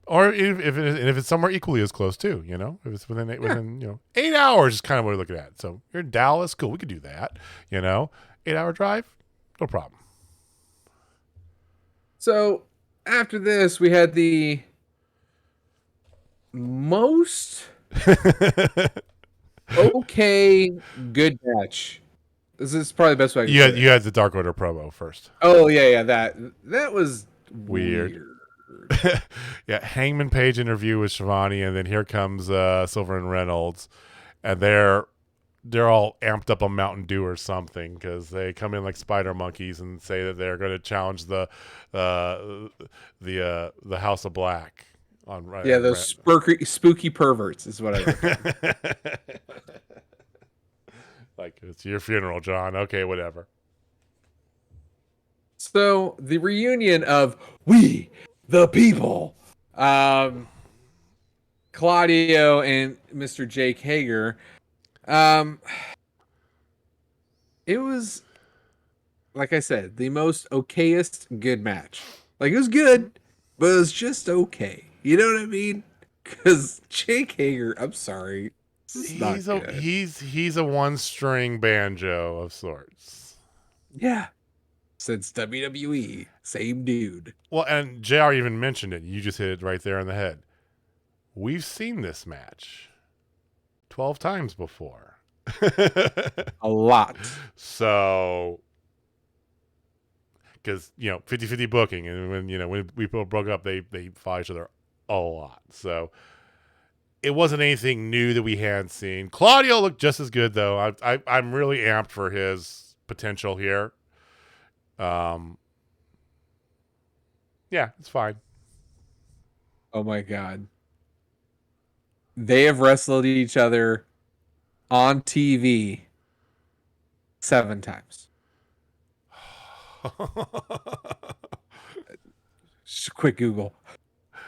Or if it's somewhere equally as close too, if it's within 8 hours is kind of what we're looking at. So you're in Dallas, cool, we could do that. 8-hour drive, no problem. So after this, we had the most okay good match. This is probably the best way I can say it. You had the Dark Order promo first. Oh yeah, that was weird. Yeah, Hangman Page interview with Shivani, and then here comes Silver and Reynolds, and they're all amped up on Mountain Dew or something because they come in like spider monkeys and say that they're going to challenge the House of Black. Those spooky perverts is what I wrote. Like, it's your funeral, John. Okay, whatever. So the reunion of We the People, Claudio and Mr. Jake Hager. It was, like I said, the most okayest good match. Like, it was good, but it was just okay. You know what I mean? Because Jake Hager, I'm sorry, He's a one-string banjo of sorts. Yeah. Since WWE, same dude. Well, and JR even mentioned it. You just hit it right there on the head. We've seen this match 12 times before. A lot. So, because, 50-50 booking. And when we broke up, they fought each other a lot. So, it wasn't anything new that we hadn't seen. Claudio looked just as good, though. I'm really amped for his potential here. Yeah, it's fine. Oh my God. They have wrestled each other on TV 7 times. Just a quick Google.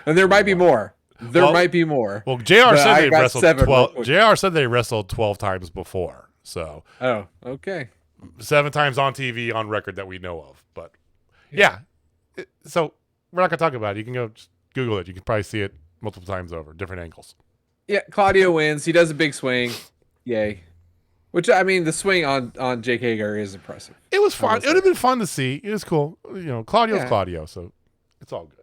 And there might be more. There might be more. Well, JR said they wrestled 12. JR said they wrestled 12 times before. So. Oh, okay. 7 times on TV on record that we know of. But yeah. So we're not going to talk about it. You can go just Google it. You can probably see it multiple times over, different angles. Yeah, Claudio wins. He does a big swing. Yay. Which, I mean, the swing on Jake Hager is impressive. It was fun. It would have been fun to see. It was cool. Claudio's Claudio, so it's all good.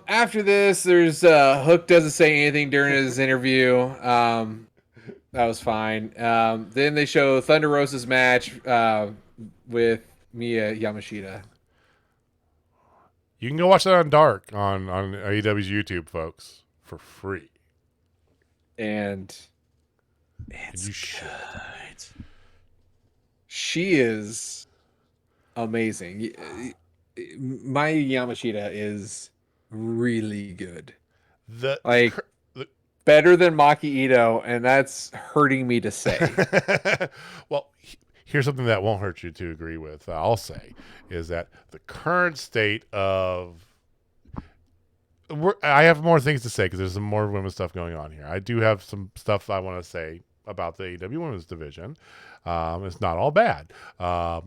After this, there's Hook doesn't say anything during his interview. That was fine. Then they show Thunder Rosa's match with Mia Yamashita. You can go watch that on Dark on AEW's YouTube, folks, for free. And it's good. She is amazing. Maya Yamashita is really good. Better than Maki Ito, and that's hurting me to say. Well, here's something that won't hurt you to agree with. I'll say is that the current state of I have more things to say because there's some more women's stuff going on here. I do have some stuff I want to say about the AEW women's division. It's not all bad. The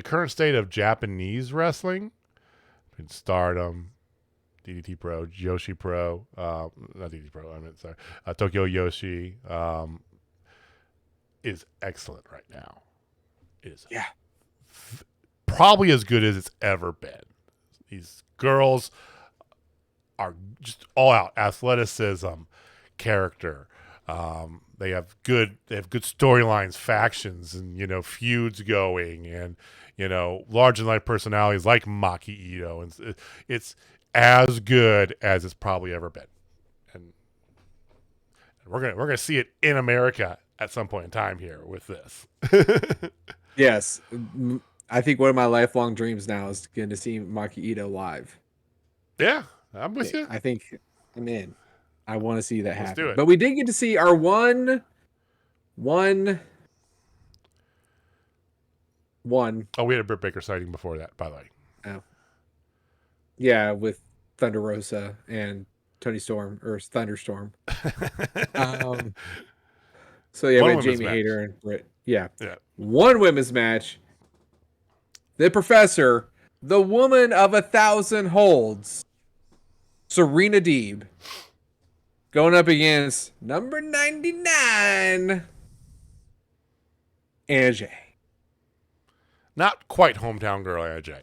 current state of Japanese wrestling, Stardom, DDT Pro, Yoshi Pro, not DDT Pro, I mean, sorry, Tokyo Yoshi, is excellent right now. It is probably as good as it's ever been. These girls are just all out athleticism, character. They have good storylines, factions, and feuds going, and large and light personalities like Maki Ito, and it's as good as it's probably ever been. And we're gonna see it in America at some point in time here with this. Yes, I think one of my lifelong dreams now is getting to see Maki Ito live. Yeah, I'm with you. I think I'm in. I want to see that happen. Do it. But we did get to see our one. Oh, we had a Britt Baker sighting before that, by the way. Oh. Yeah, with Thunder Rosa and Tony Storm or Thunderstorm. So yeah, we had Jamie Hayter and Britt. Yeah. One women's match. The Professor, the woman of 1,000 holds, Serena Deeb, going up against number 99, Anna Jay. Not quite hometown girl, Anna Jay.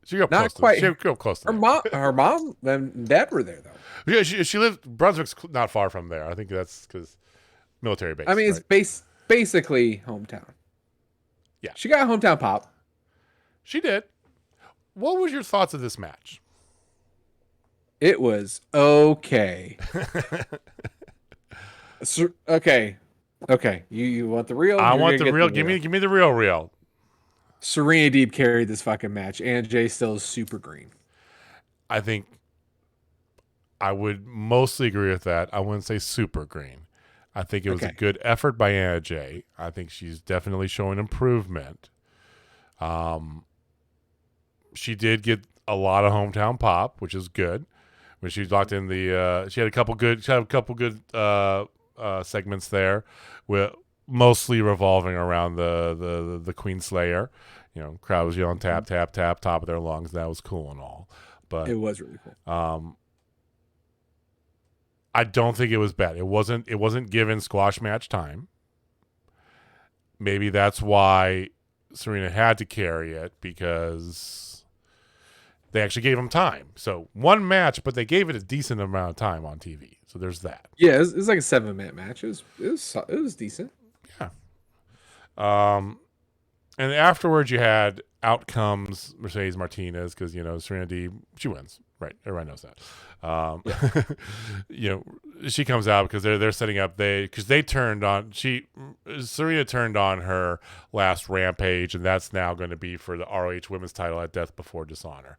She got Not quite. She got close to her mom and dad were there though. Yeah, she lived. Brunswick's not far from there. I think that's because military base. I mean, it's basically hometown. Yeah, she got a hometown pop. She did. What was your thoughts of this match? It was okay. Okay. Okay. You want the real? I You're want gonna the get real. the real. Give me the real. Serena Deeb carried this fucking match. And Jay still is super green. I think I would mostly agree with that. I wouldn't say super green. I think it was a good effort by Anna Jay. I think she's definitely showing improvement. She did get a lot of hometown pop, which is good. When she locked in she had a couple good segments there, with mostly revolving around the Queen Slayer. You know, crowd was yelling tap tap tap, top of their lungs. That was cool and all, but it was really cool. I don't think it was bad. It wasn't given squash match time. Maybe that's why Serena had to carry it, because they actually gave him time. So one match, but they gave it a decent amount of time on TV. So there's that. Yeah, it was like a 7-minute match. It was decent. Yeah. And afterwards you had out comes Mercedes Martinez, because Serena Deeb, she wins. Right, everyone knows that. She comes out because they're setting up Serena turned on her last Rampage, and that's now going to be for the ROH Women's Title at Death Before Dishonor.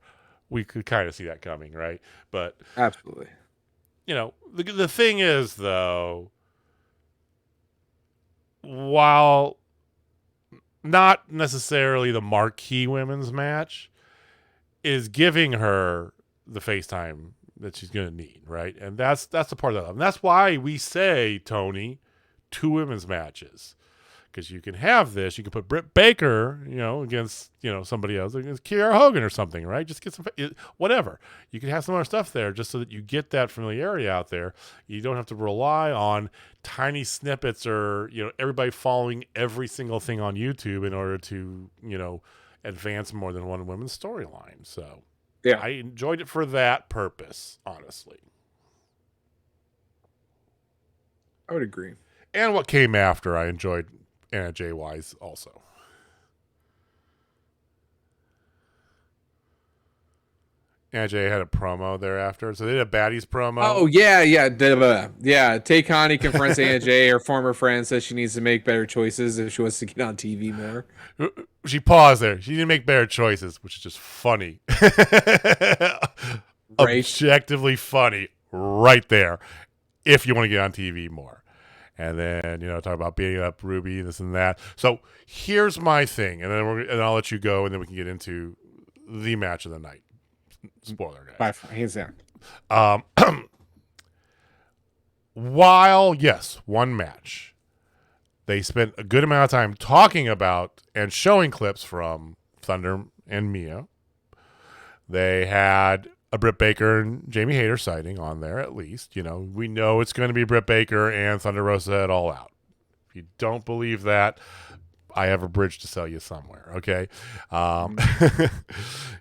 We could kind of see that coming, right? But absolutely, the thing is, though, while not necessarily the marquee women's match, is giving her the FaceTime that she's going to need, right? And that's the part of that. And that's why we say, Tony, 2 women's matches. Because you can have this. You can put Britt Baker, against, somebody else, against Kiera Hogan or something, right? Just get some, whatever. You can have some other stuff there just so that you get that familiarity out there. You don't have to rely on tiny snippets or, everybody following every single thing on YouTube in order to, advance more than one women's storyline. So, yeah, I enjoyed it for that purpose, honestly. I would agree. And what came after, I enjoyed Anna Jay Wise also. Anna Jay had a promo thereafter. So they did a baddies promo. Oh, yeah. Tay Connie confronts Anna Jay. Her former friend says she needs to make better choices if she wants to get on TV more. She paused there. She didn't make better choices, which is just funny. Right. Objectively funny right there, if you want to get on TV more. And then, talk about beating up Ruby, this and that. So here's my thing, and then I'll let you go, and then we can get into the match of the night. Spoiler, guys. Bye. Hands down. While, yes, one match, they spent a good amount of time talking about and showing clips from Thunder and Mia. They had a Britt Baker and Jamie Hayter sighting on there, at least. We know it's going to be Britt Baker and Thunder Rosa at All Out. If you don't believe that, I have a bridge to sell you somewhere, okay?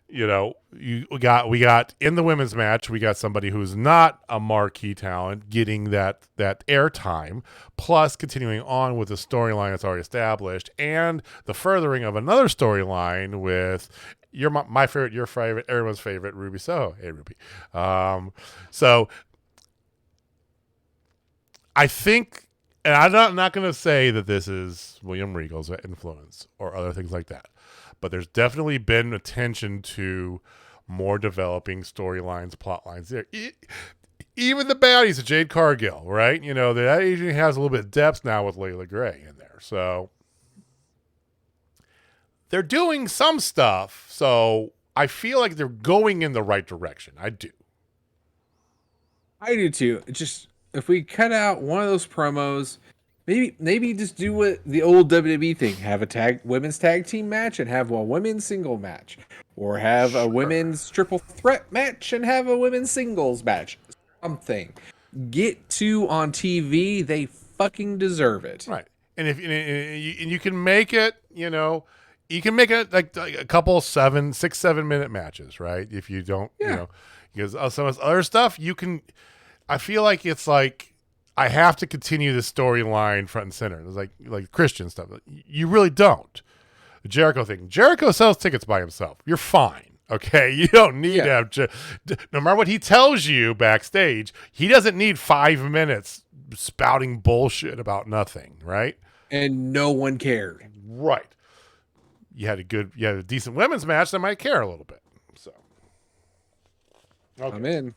We got in the women's match, we got somebody who's not a marquee talent getting that airtime, plus continuing on with the storyline that's already established, and the furthering of another storyline with my favorite, your favorite, everyone's favorite, Ruby Soho. Hey, Ruby. So I think, and I'm not going to say that this is William Regal's influence or other things like that, but there's definitely been attention to more developing storylines, plot lines there. Even the baddies of Jade Cargill, right? That usually has a little bit of depth now with Layla Gray in there. So they're doing some stuff, so I feel like they're going in the right direction. I do. I do too. It's just, if we cut out one of those promos, maybe just do what the old WWE thing: have a women's tag team match and have a women's single match, or have a women's triple threat match and have a women's singles match. Something. Get 2 on TV. They fucking deserve it. Right. And you can make it, you can make it like a couple 6-7 minute matches, right? If you don't, because some of this other stuff I feel like it's like, I have to continue the storyline front and center. It's like Christian stuff. You really don't. The Jericho thing. Jericho sells tickets by himself. You're fine. Okay, you don't need to have no matter what he tells you backstage, he doesn't need 5 minutes spouting bullshit about nothing, right? And no one cared. Right. You had a decent women's match that might care a little bit. So okay. I'm in.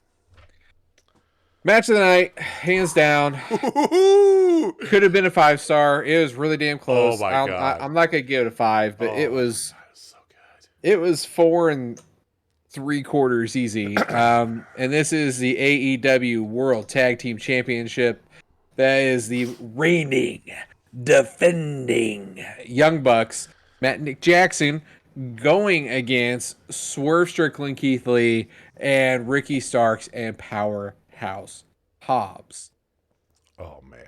Match of the night, hands down. Could have been a 5-star. It was really damn close. Oh my God. I'm not gonna give it a 5, but it was so good. It was 4 3/4 easy. And this is the AEW World Tag Team Championship. That is the reigning, defending Young Bucks, Matt and Nick Jackson, going against Swerve Strickland, Keith Lee, and Ricky Starks and Powerhouse Hobbs. Oh man.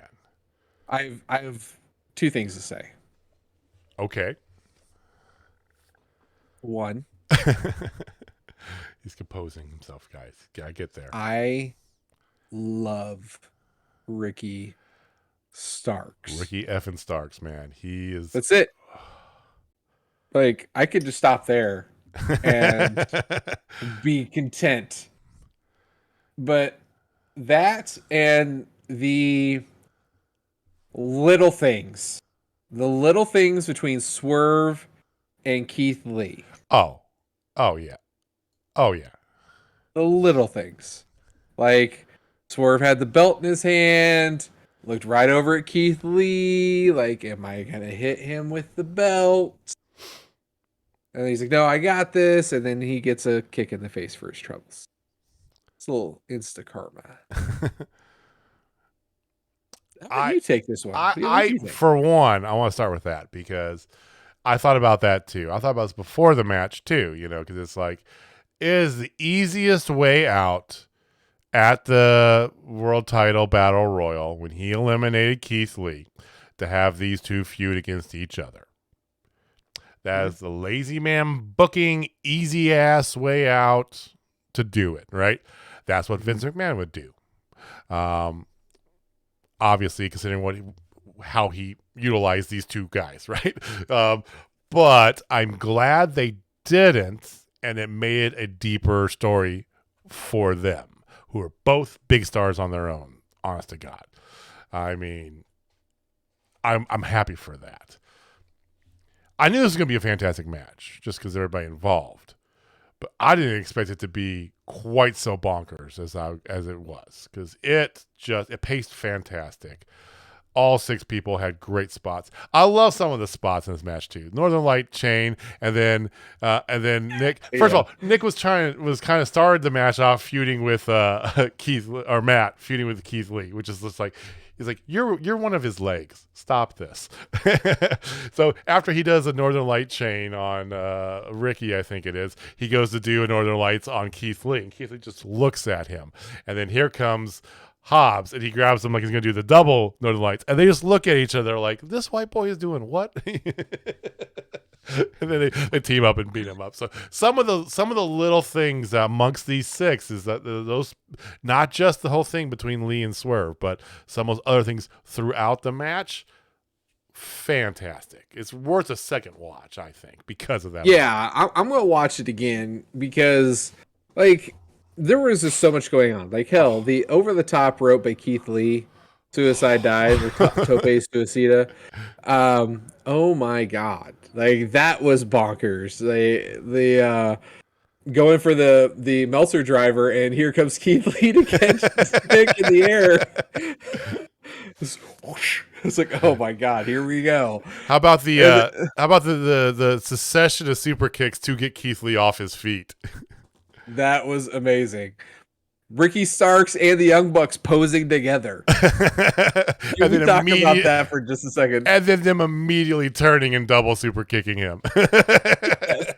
I have 2 things to say. Okay. 1. He's composing himself, guys. I get there. I love Ricky Starks. Ricky effing Starks, man. He is. That's it. Like, I could just stop there and be content. But that and the little things between Swerve and Keith Lee. Oh yeah. The little things. Like, Swerve had the belt in his hand, looked right over at Keith Lee, like, am I going to hit him with the belt? And he's like, no, I got this. And then he gets a kick in the face for his troubles. It's a little insta karma. How do you take this one? For one, I want to start with that because I thought about that too. I thought about this before the match too, because it's like, it is the easiest way out at the world title battle royal when he eliminated Keith Lee to have these two feud against each other. That is the lazy man booking, easy ass way out to do it, right? That's what Vince McMahon would do. Obviously, considering how he utilized these two guys, right? But I'm glad they didn't, and it made it a deeper story for them, who are both big stars on their own, honest to God. I mean, I'm happy for that. I knew this was going to be a fantastic match just because everybody involved, but I didn't expect it to be quite so bonkers as it was, because it paced fantastic. All 6 people had great spots. I love some of the spots in this match too. Northern Light chain, and then Nick. First of all, Nick was kind of started the match off feuding with Matt feuding with Keith Lee, which is just like, he's like, you're one of his legs. Stop this. So after he does a Northern Light chain on Ricky, I think it is, he goes to do a Northern Lights on Keith Lee, and Keith Lee just looks at him, and then here comes Hobbs, and he grabs him like he's going to do the double Northern Lights, and they just look at each other like, this white boy is doing what? And then they team up and beat him up. So some of the little things amongst these 6 is that those, not just the whole thing between Lee and Swerve, but some of those other things throughout the match, fantastic. It's worth a second watch, I think, because of that. Yeah, I'm going to watch it again because, like, there was just so much going on. Like, hell, the over-the-top rope by Keith Lee, suicide dive, or tope suicida. Oh my God. Like, that was bonkers. They going for the Meltzer driver, and here comes Keith Lee to catch his stick in the air. It's like, oh my God, here we go. How about the succession of super kicks to get Keith Lee off his feet? That was amazing. Ricky Starks and the Young Bucks posing together. Can we talk about that for just a second? And then them immediately turning and double super kicking him. Yes.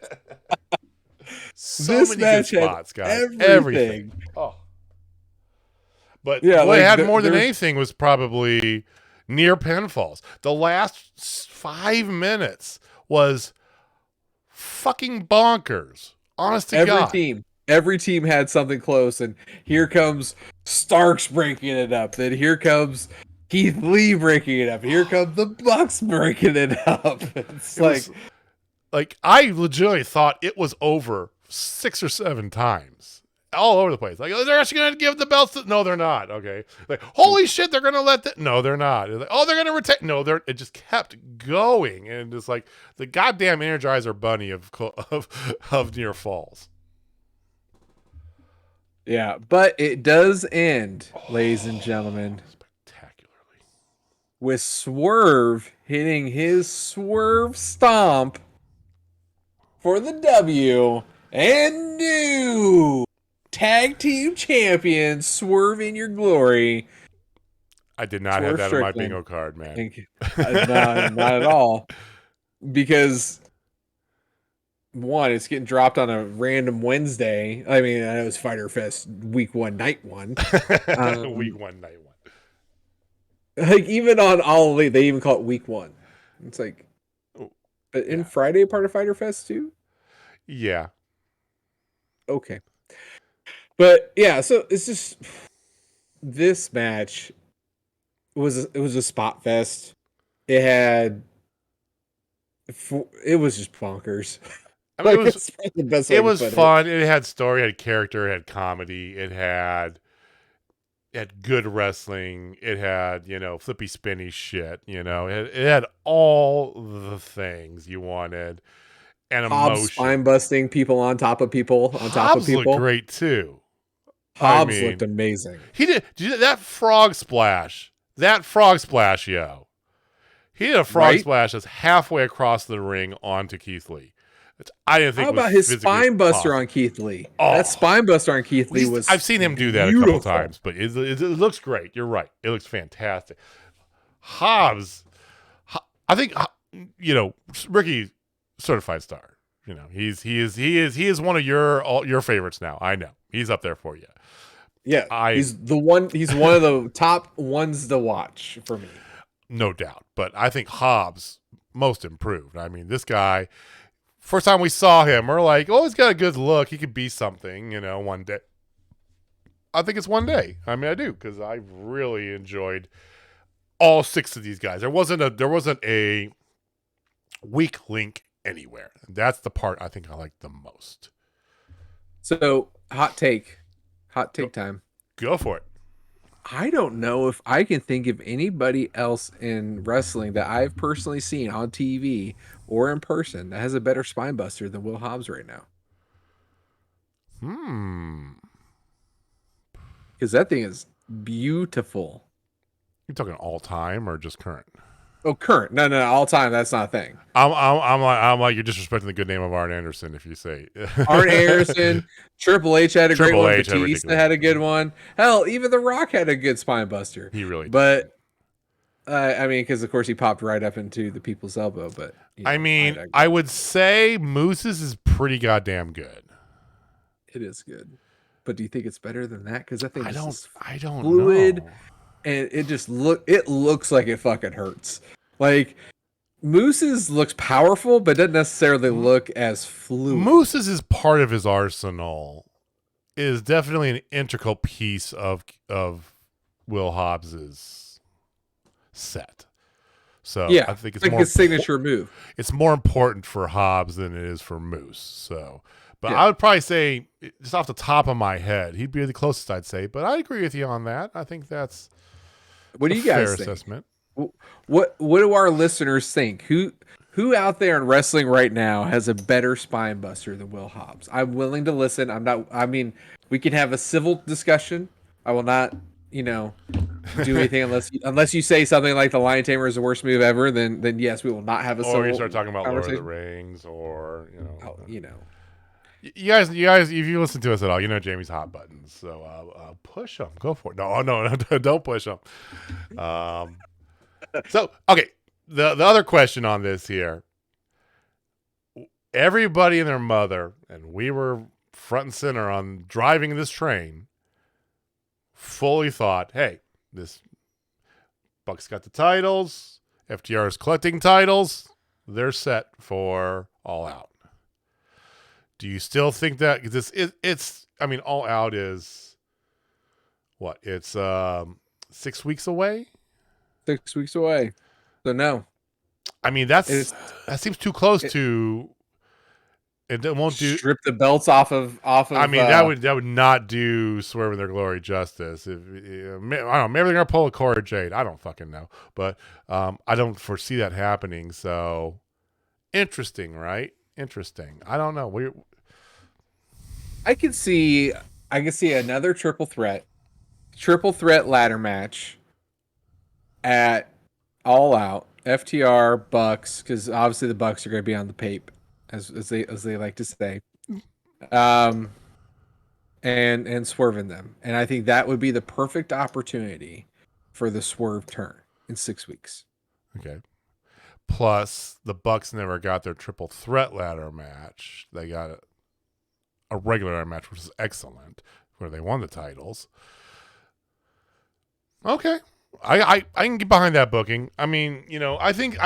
So this many match good spots, guys. Everything. Oh. But yeah, what had more than anything was probably near pinfalls. The last 5 minutes was fucking bonkers. Honest to God. Every team had something close, and here comes Starks breaking it up. Then here comes Keith Lee breaking it up. Here comes the Bucks breaking it up. It's like I legitimately thought it was over 6 or 7 times. All over the place. Like, oh, they're actually going to give the belts to... No, they're not. Okay. Like, holy shit, they're going to let the... No, they're not. Like, oh, they're going to retain... No, they're... It just kept going. And it's like the goddamn Energizer Bunny of near falls. Yeah, but it does end, ladies and gentlemen, spectacularly, with Swerve hitting his Swerve Stomp for the W, and new tag team champion Swerve in your glory. I did not have that on my bingo card, man. Not at all, because one, it's getting dropped on a random Wednesday. I mean, I know it's Fyter Fest week 1, night 1. Week 1, night 1. Like, even on All Elite, they even call it week 1. It's like, but in Friday part of Fyter Fest too? Yeah. Okay. But yeah, so it's just, this match was a spot fest. It was just bonkers. I mean, like, it was fun. It had story, it had character, it had comedy, it had good wrestling, it had, flippy spinny shit, it had all the things you wanted, and Hobbs emotion. spine busting people on top of people on top of people. Looked great too. Hobbs looked amazing. He did that frog splash. Yo. He did a frog splash that's halfway across the ring onto Keith Lee. I didn't think. How about his spine buster on Keith Lee? Oh. That spine buster on Keith Lee was. I've seen him do that beautiful. A couple times, but it looks great. You're right. It looks fantastic. Hobbs, I think, Ricky, certified star. He is one of your favorites now. I know he's up there for you. Yeah, he's one of the top ones to watch for me. No doubt. But I think Hobbs most improved. I mean, this guy, first time we saw him, we're like, oh, he's got a good look. He could be something, one day. I think it's one day. I mean, I do, because I really enjoyed all 6 of these guys. There wasn't a weak link anywhere. That's the part I think I like the most. So, hot take time. Go for it. I don't know if I can think of anybody else in wrestling that I've personally seen on TV or in person that has a better spine buster than Will Hobbs right now. Because that thing is beautiful. You talking all time or just current? Oh, current. No, all time. That's not a thing. I'm like, you're disrespecting the good name of Arn Anderson if you say Arn Anderson. Triple H had a great one. Batista had a good one. Hell, even The Rock had a good spine buster. He really did. But I mean, because of course he popped right up into the people's elbow. But I would say Moose's is pretty goddamn good. It is good. But do you think it's better than that? Because I think I don't fluid. know. And it looks like it fucking hurts. Like, Moose's looks powerful, but doesn't necessarily look as fluid. Moose's is part of his arsenal. It is definitely an integral piece of Will Hobbs's set. So yeah, I think it's like more his signature move. It's more important for Hobbs than it is for Moose. So, but I would probably say, just off the top of my head, he'd be the closest I'd say. But I agree with you on that. I think that's what do you guys think? Assessment. What do our listeners think? Who out there in wrestling right now has a better spine buster than Will Hobbs? I'm willing to listen. We can have a civil discussion. I will not, do anything unless you say something like the Lion Tamer is the worst move ever. Then yes, we will not have a civil. Or you start talking about Lord of the Rings, or You guys, if you listen to us at all, Jamie's hot buttons. So push them. Go for it. No, don't push them. So, okay. The other question on this here. Everybody and their mother, and we were front and center on driving this train, fully thought, hey, this Buck's got the titles. FTR is collecting titles. They're set for All Out. Do you still think that All Out is what? It's 6 weeks away? 6 weeks away. So no. I mean, that seems too close to It won't do. Strip the belts off of. I mean, that would not do Swerve and their glory justice. If I don't know, maybe they're gonna pull a Cora Jade. I don't fucking know, but I don't foresee that happening. So interesting, right? Interesting. I don't know. I could see another triple threat ladder match at All Out. FTR, Bucks, because obviously the Bucks are going to be on the pape, as they like to say, and Swerve in them, and I think that would be the perfect opportunity for the Swerve turn in 6 weeks. Okay. Plus, the Bucks never got their triple threat ladder match. They got a regular ladder match, which is excellent, where they won the titles. Okay. I can get behind that booking. I mean, I think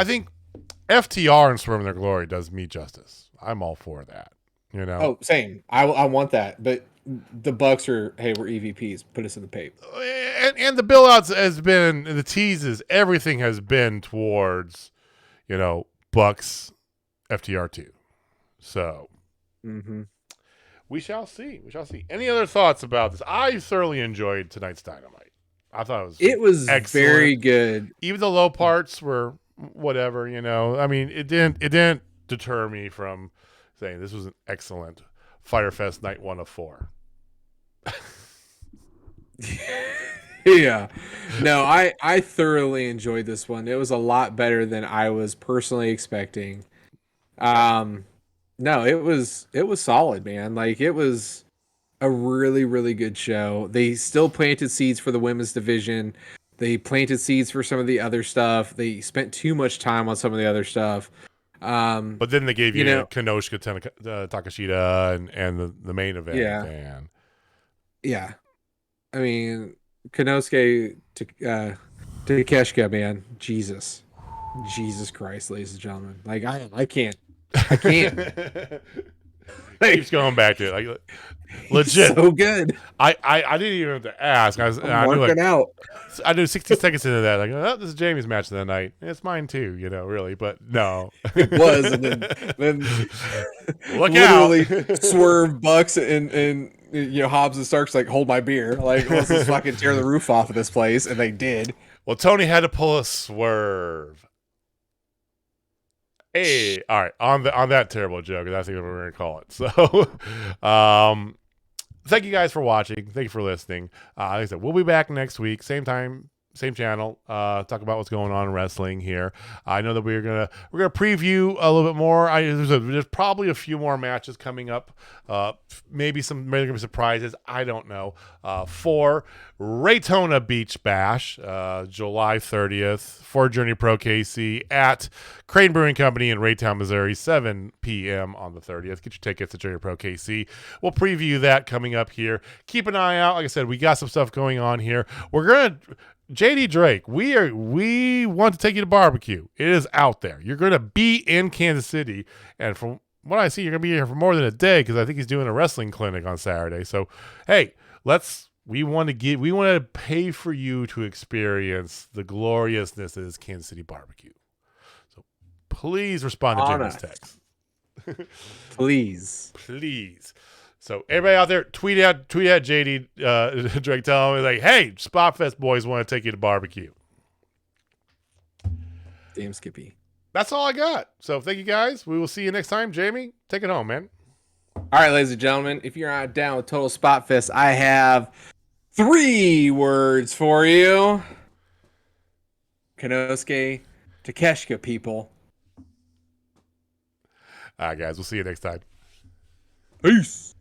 FTR and Swerve in their glory does me justice. I'm all for that. Oh, same. I want that, but the Bucks are, hey, we're EVPs. Put us in the pape. And the build outs has been, the teases, everything has been towards, Bucks FTR2. So we shall see. Any other thoughts about this? I thoroughly enjoyed tonight's Dynamite. I thought it was excellent. Very good. Even the low parts were whatever, I mean, it didn't deter me from saying this was an excellent Firefest night 1 of 4. Yeah. No, I thoroughly enjoyed this one. It was a lot better than I was personally expecting. No, it was solid, man. Like, it was a really, really good show. They still planted seeds for the women's division. They planted seeds for some of the other stuff. They spent too much time on some of the other stuff. But then they gave you Konosuke Takeshita and the main event. Yeah. Yeah. I mean, Konosuke Takeshita, man. Jesus Christ, ladies and gentlemen. Like, I can't. Keeps going back to it. Like, legit. So good. I didn't even have to ask. I knew, like, out. I knew 60 seconds into that. Like, oh, this is Jamie's match of the night. It's mine too, really. But no, it was. And then look literally out. Swerve, Bucks, and Hobbs and Stark's like, hold my beer. Like, let's just fucking tear the roof off of this place, and they did. Well, Tony had to pull a Swerve. Hey, all right. On that terrible joke, that's what we're gonna call it. So, thank you guys for watching. Thank you for listening. Like I said, we'll be back next week, same time, same channel. Talk about what's going on in wrestling here. I know that we're gonna preview a little bit more. There's probably a few more matches coming up. Maybe gonna be surprises. I don't know. For Raytona Beach Bash, July 30th, for Journey Pro KC at Crane Brewing Company in Raytown, Missouri, 7 p.m. on the 30th. Get your tickets at Journey Pro KC. We'll preview that coming up here. Keep an eye out. Like I said, we got some stuff going on here. We're gonna JD Drake, we want to take you to barbecue. It is out there. You're going to be in Kansas City, and from what I see, you're going to be here for more than a day because I think he's doing a wrestling clinic on Saturday. So, hey, we want to pay for you to experience the gloriousness that is Kansas City barbecue. So, please respond to Jimmy's text. Please. So everybody out there, tweet at JD Drake, tell him, like, hey, Spotfest boys want to take you to barbecue. Damn Skippy. That's all I got. So thank you guys. We will see you next time. Jamie, take it home, man. All right, ladies and gentlemen, if you're not down with Total Spotfest, I have 3 words for you. Konosuke Takeshita, people. All right, guys. We'll see you next time. Peace.